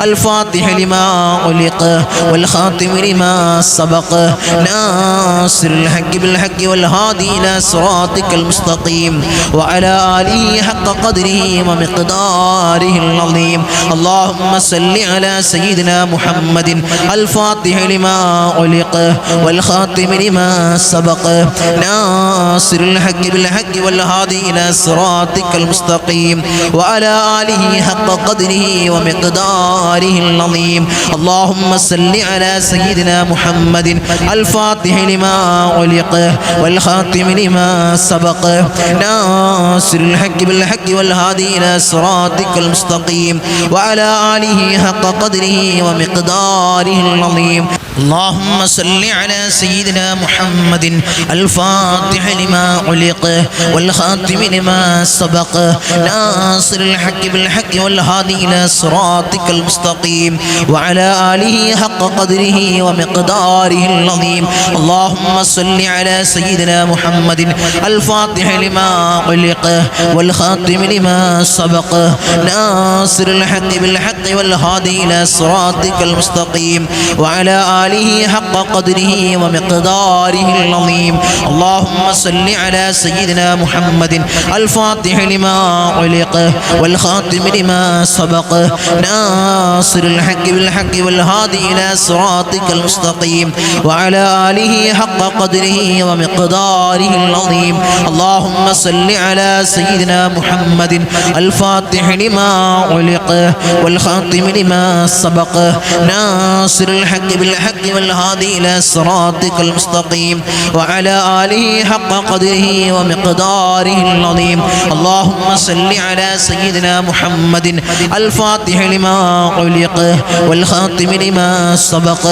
الفاتح لما أغلق والخاتم لما سبق ناصر الحق بالحق والهادي إلى صراطك المستقيم وعلى آله حق قدره ومقداره العظيم. اللهم صل على سيدنا محمد الفاتح لما أغلق والخاتم لما سبق ناصر الحق بالحق والهادي إلى صراطك المستقيم وعلى آله حق قدره ومقداره العظيم. اللهم صل على سيدنا محمد الفاتح لما أغلق والخاتم لما سبق ناصر الحق بالحق والهادي إلى صراطك المستقيم وعلى آله حق قدره ومقداره العظيم. اللهم صل على سيدنا محمد الفاتح لما أغلق والخاتم لما سبق ناصر الحق بالحق والهادي إلى صراطك المستقيم وعلى آله حق قدره ومقداره العظيم. اللهم صل على سيدنا محمد الفاتح لما أغلق والخاتم لما سبق ناصر الحق بالحق والهادي إلى صراطك المستقيم وعلى آله حق قدره ومقداره العظيم. اللهم صل على سيدنا محمد الفاتح لما أغلق والخاتم لما سبق ناصر الحق بالحق والهادي إلى صراطك المستقيم وعلى آله حق قدره ومقداره العظيم. اللهم صل على سيدنا محمد الفاتح لما أغلق والخاتم لما سبق ناصر الحق بالحق والهادي إلى صراطك المستقيم وعلى آله حق قدره ومقداره العظيم. اللهم صل على سيدنا محمد الفاتح لما أغلق والخاتم لما سبق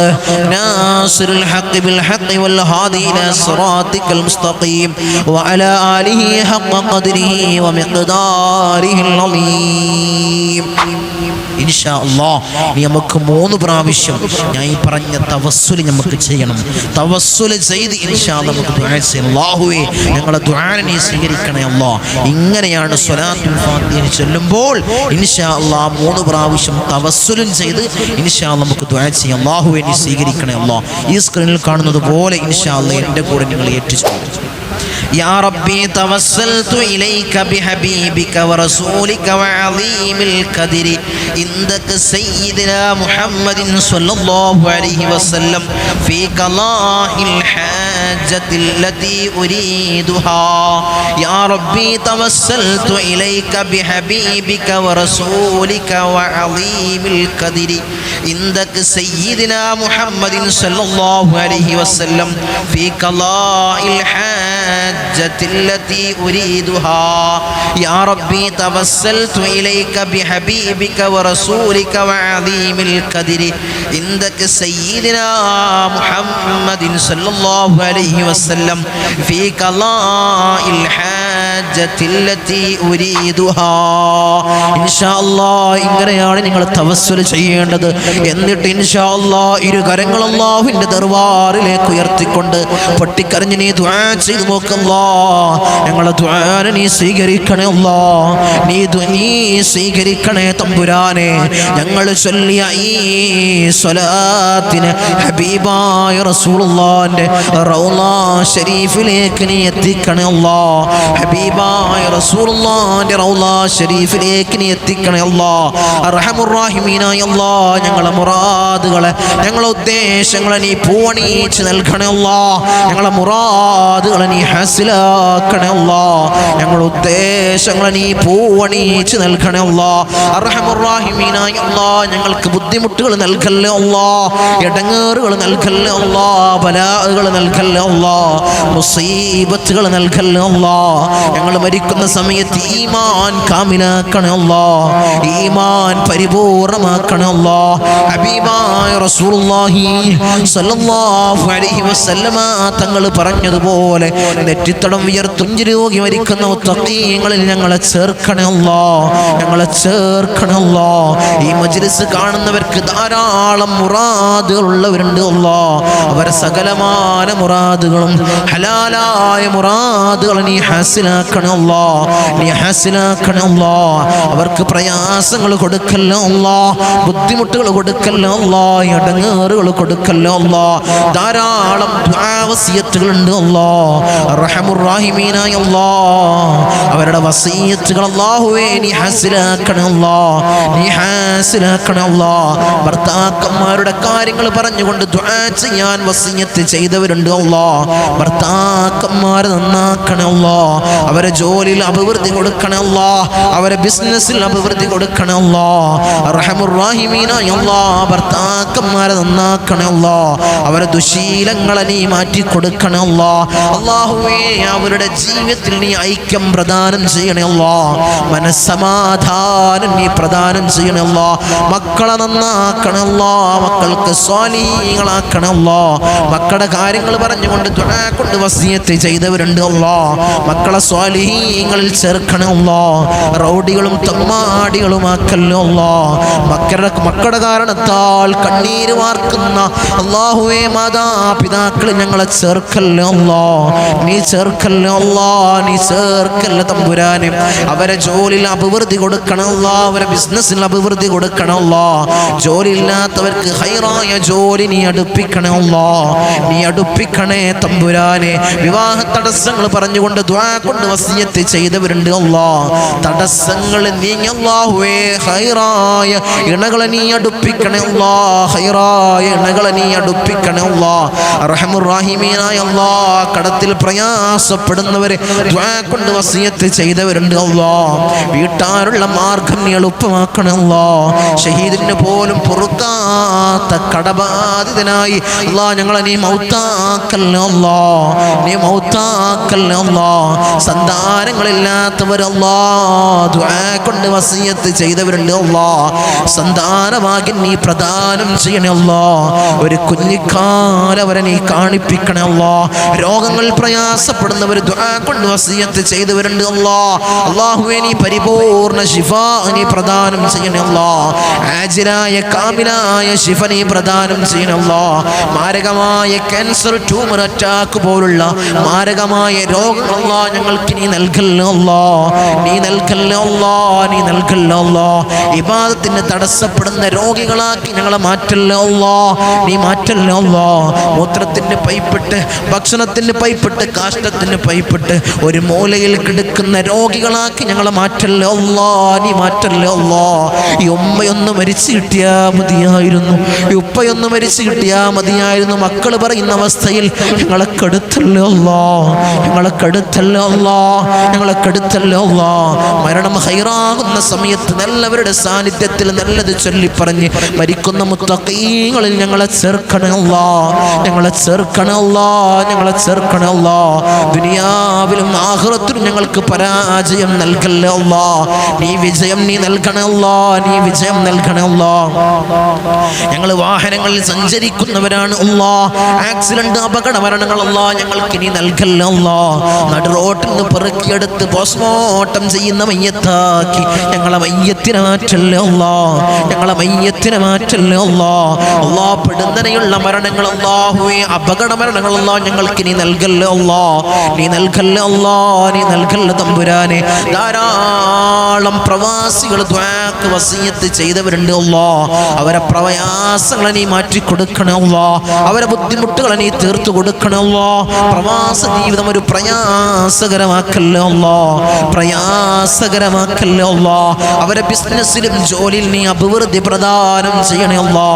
ناصر الحق بالحق والهادي إلى صراطك المستقيم وعلى آله حق قدره ومقداره العظيم. ഇൻഷാ അല്ലാഹ് നമുക്ക് 3 പ്രാവശ്യം ഞാൻ ഈ പറഞ്ഞ തവസ്സുൽ നമുക്ക് ചെയ്യണം. തവസ്സുൽ ചെയ്ത് ഇൻഷാ അല്ലാഹ് നമുക്ക് ദുആ ചെയ്യാം. അല്ലാഹുവേ ഞങ്ങളുടെ ദുആ നീ സ്വീകരിക്കണേ അല്ലാഹ്. ഇങ്ങനെയാണ് സ്വലാത്തുൽ ഫാത്തിഹ ചൊല്ലുമ്പോൾ ഇൻഷാ അല്ലാഹ് 3 പ്രാവശ്യം തവസ്സുലും ചെയ്ത് ഇൻഷാ അല്ലാഹ് നമുക്ക് ദുആ ചെയ്യാം. അല്ലാഹുവേ നീ സ്വീകരിക്കണേ അല്ലാഹ്. ഈ സ്ക്രീനിൽ കാണുന്നത് പോലെ ഇൻഷാ അല്ലാഹ് എൻ്റെ കൂടെ നിങ്ങൾ ഏറ്റുചൊല്ലുക. يا ربي توسلت إليك بحبيبك ورسولك وعظيم القدر عندك سيدنا محمد صلى الله عليه وسلم في قضاء الحاجة التي أريدها. يا ربي توسلت إليك بحبيبك ورسولك وعظيم القدر عندك سيدنا محمد صلى الله عليه وسلم في قضاء الحاجة التي أريدها. يا ربي توسلت إليك بحبيبك ورسولك وعظيم القدر عندك سيدنا محمد صلى الله عليه وسلم في قضاء الحاجة التي أريدها. إن شاء الله ഇങ്ങനെയാണ് നിങ്ങൾ തവസ്സുൽ ചെയ്യേണ്ടത്. എന്നിട്ട് ഇൻഷാ അല്ലാഹ് ഇരു കരങ്ങൾ അല്ലാഹുവിന്റെ ദർബാറിലേക്ക് ഉയർത്തിക്കൊണ്ട് പൊട്ടിക്കരഞ്ഞ് നീ ദുആ ചെയ്തു നോക്കല്ലാ. ഞങ്ങളെ ദുആ നീ സ്വീകരിക്കണേ അല്ലാ. നീ സ്വീകരിക്കണേ തമ്പുരാനെ. ഞങ്ങൾ ചൊല്ലിയ ഈ സ്വലാത്തിന് ഹബീബായ റസൂലുള്ളാഹിന്റെ റൗള ശരീഫിലേക്ക് നീ എത്തിക്കണേ അല്ലാ. ഹബീബായ റസൂലുള്ളാഹിന്റെ റൗള ശരീഫിലേക്ക് നീ എത്തിക്കണേ അല്ലാഹ്. അർഹമുർ റഹീമീനായ അല്ലാഹ് ഞങ്ങളെ മുറാദുകളെ ഞങ്ങളെ ഉദ്ദേശങ്ങളെ നീ പൂവണിച്ച് നൽകണേ അല്ലാഹ്. ഞങ്ങളെ മുറാദുകളെ നീ ഹാസിലാക്കണേ അല്ലാഹ്. ഞങ്ങളുടെ ഉദ്ദേശങ്ങളെ നീ പൂവണിച്ച് നൽകണേ അല്ലാഹ്. അർഹമുർ റഹീമീനായ അല്ലാഹ് ഞങ്ങൾക്ക് ബുദ്ധിമുട്ടുകൾ നൽകല്ലേ അല്ലാഹ്, ഇടങ്ങേറുകൾ നൽകല്ലേ അല്ലാഹ്, ബലാഅകൾ നൽകല്ലേ അല്ലാഹ്, മുസീബത്തുകൾ നൽകല്ലേ അല്ലാഹ്. ഞങ്ങൾ മരിക്കുന്ന സമയത്ത് ഈമാൻ കാമിലാക്കണേ അല്ലാഹ്, ഈമാൻ പരിപൂർണമാക്കണേ അല്ലാഹ്. ഹബീബായ റസൂലുള്ളാഹി സ്വല്ലല്ലാഹു അലൈഹി വസല്ലമ തങ്ങൾ പറഞ്ഞതുപോലെ നെറ്റിത്തടം ഉയർത്തും രോഗി മരിക്കുന്ന മുത്തഖീങ്ങളിൽ ഞങ്ങളെ ചേർക്കണേ അല്ലാഹ്, ഞങ്ങളെ ചേർക്കണേ അല്ലാഹ്. ഈ മജ്ലിസ് കാണുന്നവർക്ക് ധാരാളം മുറാദുകൾ ഉള്ളവരുണ്ട് അല്ലാഹ്. അവരെ സകലമായ മുറാദുകളും ഹലാലായ മുറാദുകൾ നീ ഹാസിലാക്കണേ അല്ലാഹ്, നീ ഹാസിലാക്കണേ അല്ലാഹ്. അവർക്ക് പ്രയാസങ്ങൾ കൊടുക്കല്ലോ അല്ലാഹ്, ബുദ്ധിമുട്ടുകൾ കൊടുക്കല്ലോ അല്ലാഹ്, ഇടങ്ങേറുകൾ കൊടുക്കല്ലോ അല്ലാഹ്. ധാരാളം ദുആ വസിയത്തുകളുണ്ട് അല്ലാഹ്. അർഹമുർ റഹീമീനായ അല്ലാഹ് അവരുടെ വസിയത്തുകൾ അല്ലാഹുവേ നീ ഹാസിലാക്കണേ അല്ലാഹ്, നീ ഹാസിലാക്കണേ അല്ലാഹ്. ഭർത്താക്കന്മാരുടെ കാര്യങ്ങൾ പറഞ്ഞുകൊണ്ട് ദുആ ചെയ്യാൻ വസിയത്ത് ചെയ്തവരുണ്ട് അല്ലാഹ്. ഭർത്താക്കന്മാരെ നന്നാക്കണേ അല്ലാഹ്, അവരെ ജോലിയിൽ അഭിവൃദ്ധി കൊടുക്കണേ അല്ലാഹ്, അവരെ ബിസിനസ്സിൽ അഭിവൃദ്ധി കൊടുക്കണേ അല്ലാഹ്. അർഹമുർ റഹീമീനായ അല്ലാഹ് ഭർത്താക്കന്മാരെ നന്നാക്കണേ അല്ലാഹ്, അവരെ ദുശീലങ്ങളെ നീ മാറ്റി കൊടുക്കണേ അല്ലാഹ്. അല്ലാഹുവേ അവരുടെ ജീവിതത്തിൽ നീ ഐക്യം പ്രദാനം ചെയ്യണേ അല്ലാഹ്, മനസ്സമാധാനം നീ പ്രദാനം ചെയ്യണേ അല്ലാഹ്. മക്കളെ നന്നാക്കണേ അല്ലാഹ്, മക്കൾക്ക് സ്വാലിഹീങ്ങളാക്കണേ അല്ലാഹ്. മക്കളുടെ കാര്യങ്ങൾ പറഞ്ഞുകൊണ്ട് ദുആ കൊണ്ട് വസിയത്ത് ചെയ്തവരുണ്ട് അല്ലാഹ്. മക്കളെ സ്വാലിഹീങ്ങളിൽ ചേർക്കണേ അല്ലാഹ്, റൗഡികളും തമ്മാടികളും ആക്കല്ലോ അല്ലാഹ്. മക്കളുടെ കാരണത്താൽ കണ്ണീര് വാർക്കുന്ന അല്ലാഹുവേ മാതാപിതാക്കൾ ഞങ്ങളെ ചേർക്കല്ലോ അല്ലാഹ്, നീ ചേർക്കല്ലോ അല്ലാഹ്, നീ ചേർക്കല്ല തമ്പുരാനെ. അവരെ ജോലിയിൽ അഭിവൃദ്ധി കൊടുക്കണം അല്ലാഹ്, അവരെ ബിസിനസ്സിൽ അഭിവൃദ്ധി കൊടുക്കണം അല്ലാഹ്. ജോലി ഇല്ലാത്തവർക്ക് ഹൈറായ ജോലി നീ അടുപ്പിക്കണേ അല്ലാഹ്, നീ അടുപ്പിക്കണേ തമ്പുരാനെ. വിവാഹ തടസ്സങ്ങൾ പറഞ്ഞുകൊണ്ട് ദുആ കൊണ്ട് വസിയത്ത് ചെയ്തവരുണ്ട് അല്ലാഹ്. തടസ്സങ്ങൾ നീങ്ങി അല്ലാഹുവേ ഹൈറായ ഇണകളെ നീ അടുപ്പിക്കണേ അല്ലാഹ്, ഹൈറായ ഇണകളെ നീ അടുപ്പിക്കണേ അല്ലാഹ്. അർഹമുർ റഹീമീനായ അല്ലാഹ് കടത്തിൽ പ്രയാസപ്പെടുന്നവരെ ദുആ കൊണ്ട് വസിയത്ത് ചെയ്തവരുണ്ട് അല്ലാഹ്. വീട്ടാനുള്ള മാർഗം നീ എളുപ്പമാക്കണേ അല്ലാഹ്. ഷഹീദിന് പോലും പൊറുക്കാത്ത കടബാധിതനായി അല്ലാഹ് ഞങ്ങളെ നീ മൗത്താക്കല്ലേ അല്ലാഹ്, നീ മൗത്താക്കല്ലേ അല്ലാഹ്. സന്താനങ്ങളില്ലാത്തവരല്ലാഹ് ദുആ കൊണ്ട് വസിയത്ത് ചെയ്തവരുണ്ട് അല്ലാഹ്. സന്താനഭാഗ്യം നീ പ്രദാനം ചെയ്യണേ അല്ലാഹ്. ഒരു കുഞ്ഞിക്കാലം അവരെ നീ കാണിപ്പിക്കണേ അല്ലാഹ്. രോഗങ്ങൾ പ്രയാസപ്പെടുന്നവർ ദുആ കൊണ്ട് വസിയത്ത് ചെയ്തവരുണ്ട് അല്ലാഹ്. അല്ലാഹുവേ നീ പരിപൂർണ്ണ ശിഫ നീ പ്രദാനം ചെയ്യണേ അല്ലാഹ്. ആജിലായ കാമിലായ ശിഫ നീ പ്രദാനം ചെയ്യണേ അല്ലാഹ്. മാരകമായ ക്യാൻസർ, ട്യൂമർ, അറ്റാക്ക് പോലുള്ള മാരകമായ രോഗങ്ങൾ അല്ലാഹ് ഞങ്ങൾക്ക് നീ നൽകല്ലോ അല്ലാഹ്, നീ നൽകല്ലോ അല്ലാഹ്, നീ നൽകല്ലോ അല്ലാഹ്. ഇബാദത്തിന് തടസ്സപ്പെടുന്ന രോഗികളാക്കി ഞങ്ങളെ മാറ്റല്ലോ അല്ലാഹ്, നീ മാറ്റല്ലോ അല്ലാഹ്. മൂത്രത്തിന് പൈപ്പിട്ട്, ഭക്ഷണത്തിന് പൈപ്പിട്ട്, കാഷ്ടത്തിന് പൈപ്പിട്ട് ഒരു മൂലയിൽ കിടക്കുന്ന രോഗികളാക്കി ഞങ്ങളെ മാറ്റല്ലോ അല്ലാഹ്, നീ മാറ്റല്ലോ അല്ലാഹ്. ഈ ഉമ്മയൊന്ന് മരിച്ചു കിട്ടിയാ മതിയായിരുന്നു, ഈ ഉപ്പയൊന്ന് മരിച്ചു കിട്ടിയാ മതിയായിരുന്നു. മക്കൾ പറയുന്ന അവസ്ഥയിൽ ഞങ്ങളെ കെടുത്തല്ലോ അല്ലാഹ്, ഞങ്ങളെ കെടുത്തല്ലോ അല്ലാഹ്, ഞങ്ങളെ കെടുത്തല്ലോ അല്ലാഹ്. മരണം ഹൈറാകുന്ന സമയത്ത് നല്ലവരുടെ സാന്നിധ്യത്തിൽ നല്ലത് ചൊല്ലിപ്പറഞ്ഞ് മരിക്കുന്ന മുത്തഖീങ്ങളിൽ ഞങ്ങളെ ചേർക്കണേ അല്ലാഹ്, ഞങ്ങളെ ചേർക്കണേ അല്ലാഹ്, ഞങ്ങളെ ചേർക്കണേ അല്ലാഹ്. ദുനിയാവിലും ആഖിറത്തിലും ഞങ്ങൾക്ക് പരാജയം നൽകല്ലേ അല്ലാഹ്, നീ വിജയം നീ നൽകണേ അല്ലാഹ്, നീ വിജയം നൽകണേ അല്ലാഹ്. ഞങ്ങൾ വാഹനങ്ങളിൽ സഞ്ചരിക്കുന്നവരാണ് അല്ലാഹ്. ആക്സിഡന്റ്, അപകട മരണങ്ങൾ അല്ലാഹ് ഞങ്ങൾക്ക് നീ നൽകല്ലേ അല്ലാഹ്. നടു റോട്ടിൽ നിന്ന് പെറുക്കിയെടുത്ത് പോസ്റ്റ്മോർട്ടം ചെയ്യുന്ന മയ്യത്താക്കി ഞങ്ങളെ മയ്യത്തിനെ മാറ്റല്ലേ അല്ലാഹ്, ഞങ്ങളെ മയ്യത്തിനെ മാറ്റല്ലേ അല്ലാഹ്. അല്ലാഹ് പെടുന്നതിനുള്ള മരണങ്ങൾ അല്ലാഹുവേ, അപകട മരണങ്ങൾ അല്ലാഹ് ഞങ്ങൾക്ക് നീ നൽകല്ലേ അല്ലാഹ്, നീ നൽകല്ലേ അല്ലാഹ്, നീ നൽകല്ലേ തമ്പുരാനെ. ധാരാളം പ്രവാസികൾ ദുആക്ക് വസിയത്ത് ചെയ്തവരുണ്ട് അല്ലാഹ്. അവരെ പ്രയാസ പ്രയാസങ്ങളെ നീ മാറ്റി കൊടുക്കണമല്ലോ, അവരെ ബുദ്ധിമുട്ടുകളെ നീ തീർത്തു കൊടുക്കണമല്ലോ. പ്രവാസ ജീവിതം ഒരു പ്രയാസകരമാക്കല്ലോ അല്ലോ, പ്രയാസകരമാക്കല്ലോ അല്ലോ. അവരെ ബിസിനസ്സിലും ജോലിയിൽ നീ അഭിവൃദ്ധി പ്രദാനം ചെയ്യണമല്ലോ.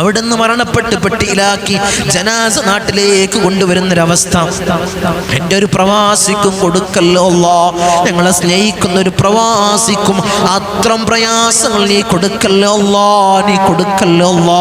അവിടുന്ന് മരണപ്പെട്ട് പെട്ടിയിലാക്കി ജനാസ നാട്ടിലേക്ക് കൊണ്ടുവരുന്നൊരവസ്ഥ എൻ്റെ ഒരു പ്രവാസിക്കും കൊടുക്കല്ലോ അല്ലോ. ഞങ്ങളെ സ്നേഹിക്കുന്ന ഒരു പ്രവാസിക്കും അത്രം പ്രയാസങ്ങൾ നീ കൊടുക്കല്ലോ അല്ലോ, നീ കൊടുക്കല്ലോ അല്ലോ.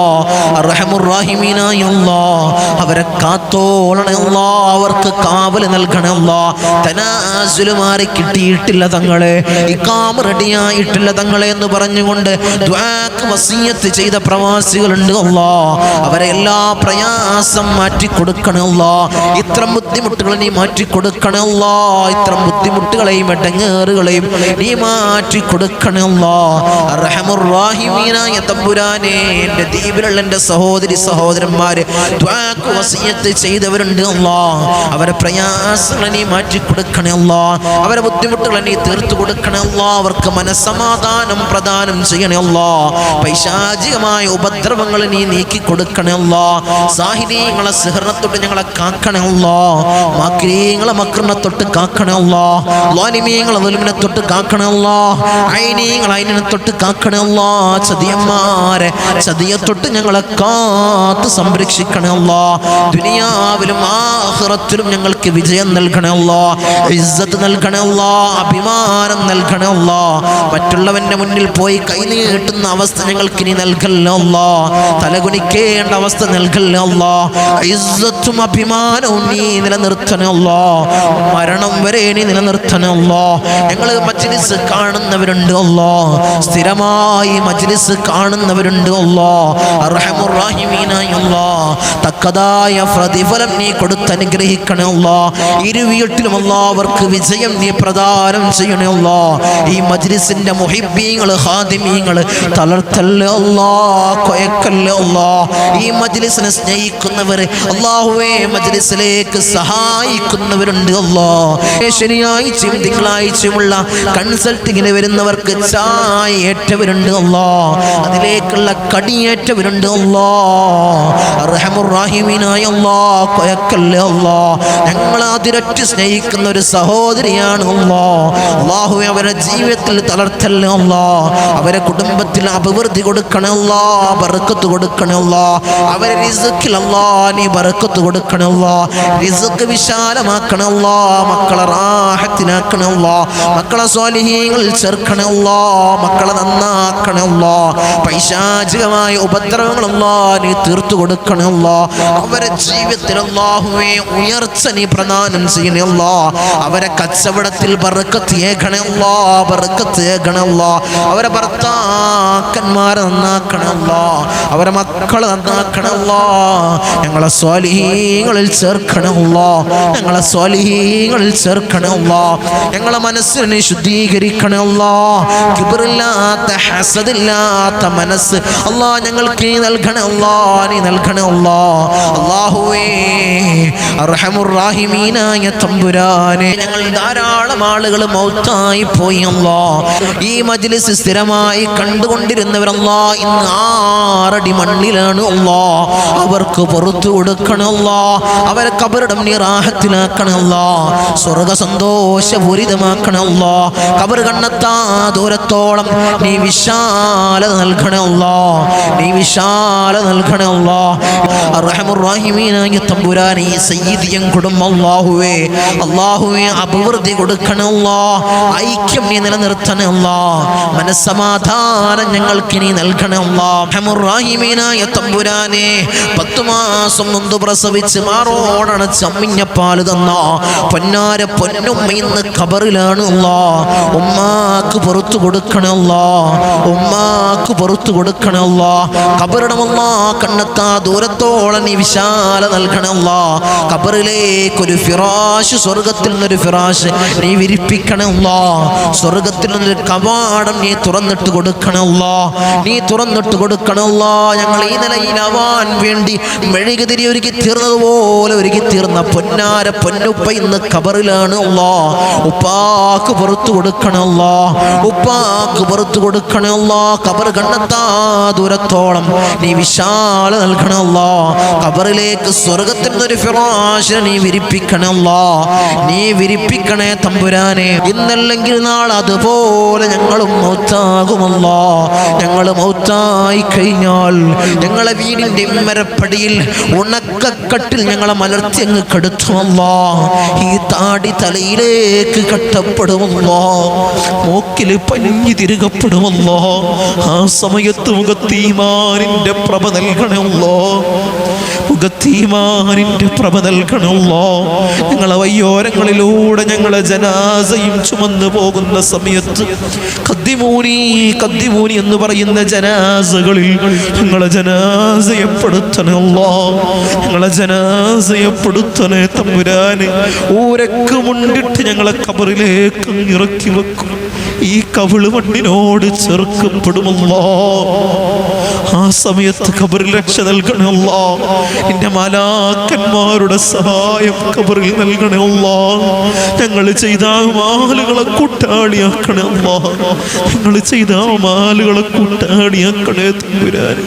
അർഹമുർ റഹീമീനായ അല്ലാഹ് അവരെ കാത്തോളണേ അല്ലാഹ്, അവർക്ക് കാവൽ നൽകണേ അല്ലാഹ്. തനാസുൽ മാറി കിട്ടിയിട്ടില്ല തങ്ങളെ, ഇഖാമ റെഡിയായിട്ടില്ല തങ്ങളെ എന്ന് പറഞ്ഞുകൊണ്ട് ദുആക്ക് വസിയത്ത് ചെയ്ത പ്രവാസികളുണ്ട് അല്ലാഹ്. അവരെ എല്ലാ പ്രയാസം മാറ്റി കൊടുക്കണേ അല്ലാഹ്. ഇത്തരം ബുദ്ധിമുട്ടുകൾ നീ മാറ്റി കൊടുക്കണേ അല്ലാഹ്. ഇത്തരം ബുദ്ധിമുട്ടുകളെയും ഇടങ്ങേറുകളെയും നീ മാറ്റി കൊടുക്കണേ അല്ലാഹ്. അർഹമുർ റഹീമീനായ തമ്പുരാനെ, എൻ്റെ ദ്വീപിലുള്ള എൻ്റെ സഹോദരി സഹോദരന്മാര് ദുആക്ക് വസിയത്ത് ചെയ്തവരുണ്ട് അല്ലാഹ്. അവരെ പ്രയാസങ്ങൾ നീ മാറ്റി കൊടുക്കണേ അല്ലാഹ്. അവരെ ബുദ്ധിമുട്ടുകൾ നീ തീർത്തു കൊടുക്കണേ അല്ലാഹ്. അവർക്ക് മനസ്സമാധാനം പ്രദാനം ചെയ്യണേ അല്ലാഹ്. പൈശാചികമായ ഉപദ്രവങ്ങൾ നീ നീക്കി കൊടുക്കണേ അല്ലാഹ്. സാഹിരീങ്ങളെ സിഹറിനെ തൊട്ട് ഞങ്ങളെ കാക്കണേ അല്ലാഹ്. മാക്രീങ്ങളെ മക്രിനെ തൊട്ട് കാക്കണേ അല്ലാഹ്. ളാലിമീങ്ങളെ ദുൽമിനെ തൊട്ട് കാക്കണേ അല്ലാഹ്. ഐനീങ്ങളെ ഐനിനെ തൊട്ട് കാക്കണേ അല്ലാഹ്. ചതിയന്മാരെ ചതിയെ തൊട്ട് ഞങ്ങളെ കാത്ത് സംരക്ഷിക്കണേ അല്ലാഹ്. ദുനിയാവിലും ആഖിറത്തിലും ഞങ്ങൾക്ക് വിജയം നൽകണേ അല്ലാഹ്. ഇസ്സത്ത് നൽകണേ അല്ലാഹ്. അഭിമാനം നൽകണേ അല്ലാഹ്. മറ്റുള്ളവന്റെ മുന്നിൽ പോയി കൈനീട്ടുന്ന അവസ്ഥ ഞങ്ങൾക്ക് ഇനി നൽകല്ലോ അല്ലാഹ്. തലകുനിക്കേണ്ട അവസ്ഥ നൽകല്ലോ അല്ലാഹ്. ഇസ്സത്തും അഭിമാനവും നീ നിലനിർത്തണേ അല്ലാഹ്. മരണം വരെ നീ നിലനിർത്തണേ അല്ലാഹ്. ഞങ്ങൾ മജ്ലിസ് കാണുന്നവരുണ്ട് അല്ലാഹ്, സ്ഥിരമായി മജ്ലിസ് കാണുന്നവരുണ്ട് അല്ലാഹ്. അർഹമുർ റഹീമീനായ അല്ലാഹ് തക്കതായ പ്രതിഫലം നീ കൊടുത്ത് അനുഗ്രഹിക്കണേ അല്ലാഹ്. ഇരുവീട്ടിലും അല്ലാഹ് അവർക്ക് വിജയം നീ പ്രദാനം ചെയ്യണേ അല്ലാഹ്. ഈ മജ്ലിസിന്റെ മുഹിബ്ബീങ്ങൾ ഖാദിമീങ്ങൾ തളർത്തല്ലേ അല്ലാഹ്, കൊയക്കല്ലേ അല്ലാഹ്. ഈ മജ്ലിസിനെ സ്നേഹിക്കുന്നവർ അല്ലാഹുവേ മജ്ലിസിലേക്ക് സഹായിക്കുന്നവരുണ്ട് അല്ലാഹ്. ശനിയാഴ്ചയും തിങ്കളാഴ്ചയുമുള്ള കൺസൾട്ടിങ്ങിന് വരുന്നവർക്ക് ചായ ഏറ്റവരുണ്ട് അല്ലാഹ്, അതിലേക്കുള്ള കടിയേറ്റവരുണ്ട് അല്ലാഹ്. അർഹമുർ റഹീമീനായ അല്ലാഹ് കൊയക്കല്ലേ അല്ലാഹ്. ഞങ്ങൾ അതിരറ്റ് സ്നേഹിക്കുന്ന ഒരു സഹോദരിയാണ് അല്ലാഹ്. അല്ലാഹുവേ അവരുടെ ജീവിതത്തിൽ തളർത്തല്ലേ അല്ലാഹ്. അവരെ കുടുംബത്തിൽ അഭിവൃദ്ധി കൊടുക്കണേ അല്ലാഹ്, ബർക്കത്ത് കൊടുക്കണേ അല്ലാഹ്. അവരെ റിസ്ഖിൽ അല്ലാഹ് നീ ബർക്കത്ത് കൊടുക്കണേ അല്ലാഹ്. റിസ്ഖ് വിശാലമാക്കണേ അല്ലാഹ്. മക്കളെ റാഹത്തിനാക്കണേ അല്ലാഹ്. മക്കളെ സ്വാലിഹീങ്ങളിൽ ചേർക്കണേ അല്ലാഹ്. മക്കളെ നന്നാക്കണേ അല്ലാഹ്. പൈശാചികമായ ഉപദ്രവങ്ങൾ അല്ലാഹ് നീ തീർത്തു കൊടുക്കണേ അല്ലാഹ്. അവരെ ജീവിതത്തിൽ അല്ലാഹുവേ ഉയർച്ച നീ പ്രദാനം ചെയ്യണേ അല്ലാഹ്. അവരെ കച്ചവടത്തിൽ ബർക്കത്ത് ഏകണേ അല്ലാഹ്, ബർക്കത്ത് ഏകണേ അല്ലാഹ്. അവരെ ഭർത്താക്കന്മാരെ നന്നാക്കണേ അല്ലാഹ്. അവരെ മക്കളെ നന്നാക്കണേ അല്ലാഹ്. ഞങ്ങളെ സ്വാലിഹീങ്ങളിൽ ചേർക്കണേ അല്ലാഹ്. ഞങ്ങളെ സ്വാലിഹീങ്ങളിൽ ചേർക്കണേ അല്ലാഹ്. ഞങ്ങളെ മനസ്സിനെ ശുദ്ധീകരിക്കണേ അല്ലാഹ്. കിബ്റില്ലാത്ത ഹസദില്ലാത്ത മനസ്സ് അല്ലാഹ് ഞങ്ങൾക്ക് നീ നൽകണേ അല്ലാഹ്, നീ നൽകണേ അല്ലാഹ്. അല്ലാഹുവേ അർഹമുർ റഹീമീനായ തമ്പുരാനെ, ഞങ്ങൾ ധാരാളം ആളുകൾ മൗത്തായി പോയി അല്ലാഹ്. ഈ മജ്ലിസ് സ്ഥിരമായി കണ്ടുകൊണ്ടിരുന്നവരല്ലാഹ് ഇന്ന് 6 അടി മണ്ണിലാണ് അല്ലാഹ്. അവർക്ക് പുറത്തു കൊടുക്കണം അല്ലാഹ്. അവരെ ഖബറിടം നീ റാഹത്തിലാക്കണം അല്ലാഹ്. സ്വർഗ്ഗ സന്തോഷപൂരിതമാക്കണം അല്ലാഹ്. ഖബർ കണ്ണെത്താ ദൂരത്തോളം നീ വിശാലത നൽകണേ അല്ലാഹ്, നീ വിശാലത നൽകണേ അല്ലാഹ്. അർഹമുർ റഹീമീനായ തമ്പുരാനെ, ഈ സയ്യിദിയം കുടുംബം അല്ലാഹുവേ അല്ലാഹുവേ അഭിവൃദ്ധി കൊടുക്കണം അല്ലാഹ്. ഐക്യം നീ നിലനിർത്തണേ അല്ലാഹ്. മനസ്സമാധാനം ഞങ്ങൾക്ക് നീ നൽകണേ അല്ലാഹ്. അർഹമുർ റഹീമീനായ തമ്പുരാനെ, 10 മാസം നൊന്ത് പ്രസവിച്ച് മാറോടണ ചമ്മിഞ്ഞ പാല് തന്ന പൊന്നാര പൊന്നുമ്മ ഇന്ന് ഖബറിലാണ് അല്ലാഹ്. ഉമ്മാക്ക് പുറത്തു കൊടുക്കണേ അല്ലാഹ്. ഉമ്മാക്ക് പുറത്തു കൊടുക്കണേ അല്ലാഹ്. ഖബറിടം അല്ലാഹ് കണ്ണെത്താ ദൂരത്തോളം നീ വിശാല നൽകണേ അല്ലാ. ഖബറിലേക്ക് ഒരു ഫിറാശ്, സ്വർഗത്തിൽ നിന്നൊരു ഫിറാശ് നീ വിരിപ്പിക്കണേ അല്ലാ. സ്വർഗത്തിൽ നിന്നൊരു കവാടം നീ തുറന്നിട്ട് കൊടുക്കണേ അല്ലാ. നീ തുറന്നിട്ട് കൊടുക്കണേ അല്ലാ. ഞങ്ങൾ ഈ നിലയിലാവാൻ വേണ്ടി മെഴുകുതിരി ഒരുക്കി തീർന്നതുപോലെ ഒരുക്കി തീർന്ന പൊന്നാര പൊന്നുപ്പ ഇന്ന് ഖബറിലാണ് അല്ലാ. ഉപ്പാക്ക് പുറത്തു കൊടുക്കണേ അല്ലാ. ഉപ്പാക്ക് പുറത്തു കൊടുക്കണേ അല്ലാ. ഖബർ കണ്ടെത്താ ദൂരത്തോളം നീ വിശാല നൽകണേ അല്ലാ. ഖബറിലേക്ക് സ്വർഗത്തിൽ നിന്നൊരു ഫിറാശ് നീ വിരിപ്പിക്കണേ അല്ലാ. നീ വിരിപ്പിക്കണേ തമ്പുരാനെ. ഇന്നല്ലെങ്കിൽ നാളെ അതുപോലെ ഞങ്ങളും മൗത്താകുമല്ലാ. ഞങ്ങൾ മൗത്തായി കഴിഞ്ഞാൽ ഞങ്ങളെ വീടിൻ്റെ മരപ്പടിയിൽ ഉണക്കക്കട്ടിൽ ഞങ്ങളെ മലർത്തി അങ്ങ് കെടുത്തുമല്ലാ. ഈ താടി തലയിലേക്ക് കെട്ടപ്പെടുമല്ലോ, മൂക്കിൽ പഞ്ഞി തിരുകപ്പെടുമല്ലോ. ആ സമയത്ത് മുഖത്തീമാനിന്റെ പ്രഭ നൽകണമല്ലോ, മുഖത്തീമാനിന്റെ പ്രഭ നൽകണമല്ലോ. ഞങ്ങളെ വയ്യോരങ്ങളിലൂടെ ഞങ്ങളെ ജനാസയും ചുമന്നു പോകുന്ന സമയത്ത് കദ്ദിമൂനി കദ്ദിമൂനി എന്ന് പറയുന്ന ജനാസകളിൽ ഞങ്ങളെ ജനാസയപ്പെടുത്തണമല്ലോ. ഞങ്ങളെ ജനാസയപ്പെടുത്തണേ തമ്പുരാന്. ഊരക്ക് മുണ്ടിട്ട് ഞങ്ങളെ ഖബറിലേക്ക് ഇറക്കി വെക്കും. ഈ കവിള് മണ്ണിനോട് ചെറുക്കപ്പെടുമല്ലോ. ആ സമയത്ത് ഖബറിൽ രക്ഷ നൽകണമല്ലോ. നിന്റെ മാലാക്കന്മാരുടെ സഹായം ഖബറിൽ നൽകണമല്ലോ. ഞങ്ങൾ ചെയ്ത മാലുകളെ കൂട്ടാളിയാക്കണമല്ലോ. ഞങ്ങൾ ചെയ്ത മാലുകളെ കൂട്ടാളിയാക്കണേ തമ്പുരാനെ.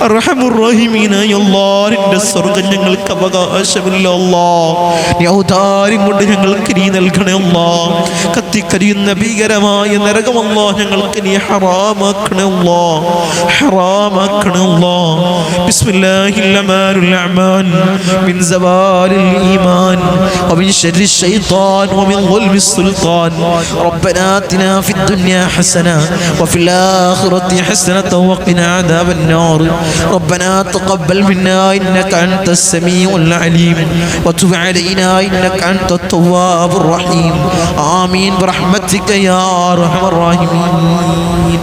അർഹമുർ റഹീമീനായ അല്ലാഹ്, നിന്റെ സ്വർഗ്ഗം ഞങ്ങൾക്ക് അവകാശമില്ല അല്ലാഹ്. ഔദാര്യം കൊണ്ട് ഞങ്ങൾക്ക് നീ നൽകണേ അല്ലാഹ്. കത്തിക്കരിയുന്ന ഭീകരമായ നരകമല്ലോ ഞങ്ങൾക്ക് നീ ഹറാമാക്കണേ അല്ലാഹ്, ഹറാമാക്കണേ അല്ലാഹ്. ബിസ്മില്ലാഹിൽ അമാനുൽ അമാൻ മിൻ സവാലിൽ ഈമാൻ വമിൻ ശർരി ശൈത്താൻ വമിൻ ളുൽമിസ് സുൽത്താൻ. റബ്ബനാ ആതിനാ ഫിദ് ദുനിയാ ഹസന വഫിൽ ആഖിറതി ഹസനത വഖിനാ അദാബൻ നാർ. റബ്ബനാ തഖബ്ബൽ മിന്നാ ഇന്നക അൻതസ് സമീഉൽ അലീം വതുബ് അലൈനാ ഇന്നക അൻതത് തവ്വാബുർ റഹീം. ആമീൻ ബിറഹ്മതിക യാ അർഹമർ റഹീമീൻ.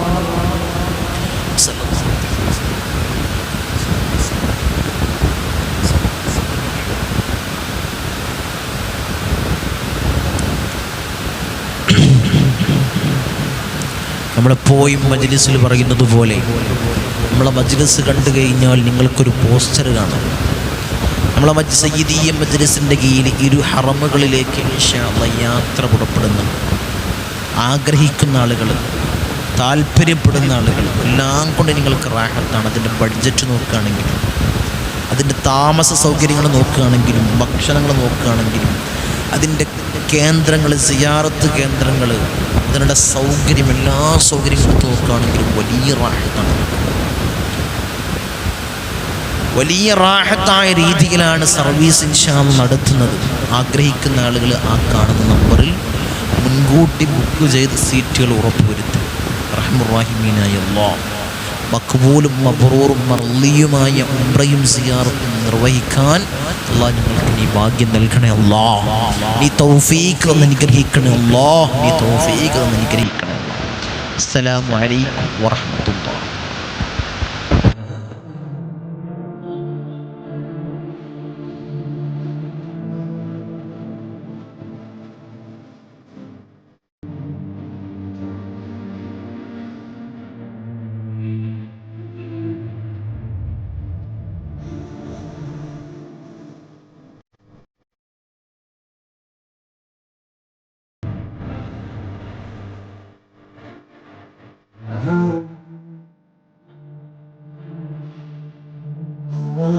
നമ്മളെപ്പോഴും മജ്ലിസിൽ പറയുന്നത് പോലെ നമ്മളെ മജ്ലിസ് കണ്ടു കഴിഞ്ഞാൽ നിങ്ങൾക്കൊരു പോസ്റ്റർ കാണാം. നമ്മളെ സയ്യിദീയ മജ്ലിസിൻ്റെ കീഴിൽ ഇരു ഹറമുകളിലേക്ക് ഇൻഷാ അല്ലാഹ് യാത്ര പുറപ്പെടുന്നു. ആഗ്രഹിക്കുന്ന ആളുകൾ, താല്പര്യപ്പെടുന്ന ആളുകൾ എല്ലാം കൊണ്ട് നിങ്ങൾക്ക് റാഹത്താണ്. അതിൻ്റെ ബഡ്ജറ്റ് നോക്കുകയാണെങ്കിലും, അതിൻ്റെ താമസ സൗകര്യങ്ങൾ നോക്കുകയാണെങ്കിലും, ഭക്ഷണങ്ങൾ നോക്കുകയാണെങ്കിലും, അതിൻ്റെ കേന്ദ്രങ്ങൾ, സിയാറത്ത് കേന്ദ്രങ്ങൾ, അതിനുള്ള സൗകര്യം, എല്ലാ സൗകര്യങ്ങളും നോക്കുകയാണെങ്കിലും വലിയ റാഹത്താണ്. വലിയ റാഹത്തായ രീതിയിലാണ് സർവീസ് ഇൻഷാ അല്ലാഹ് നടത്തുന്നത്. ആഗ്രഹിക്കുന്ന ആളുകൾ ആ കാണുന്ന നമ്പറിൽ മുൻകൂട്ടി ബുക്ക് ചെയ്ത് സീറ്റുകൾ ഉറപ്പുവരുത്തും. റഹ്മാനുർ റഹീമീനായ അല്ലാഹ് മഖ്ബൂലും മബ്റൂറും മർളിയുമായ ഉംറയും സിയാറത്തും നിർവഹിക്കാൻ അല്ലാഹ് ഞങ്ങൾക്ക് നീ ഭാഗ്യം നൽകണേ അല്ലാഹ്. നീ തൗഫീഖ് അനുഗ്രഹിക്കണേ അല്ലാഹ്. നീ തൗഫീഖ് അനുഗ്രഹിക്കണേ. അസ്സലാമു അലൈക്കും വറഹ്മത്തുള്ളാഹി.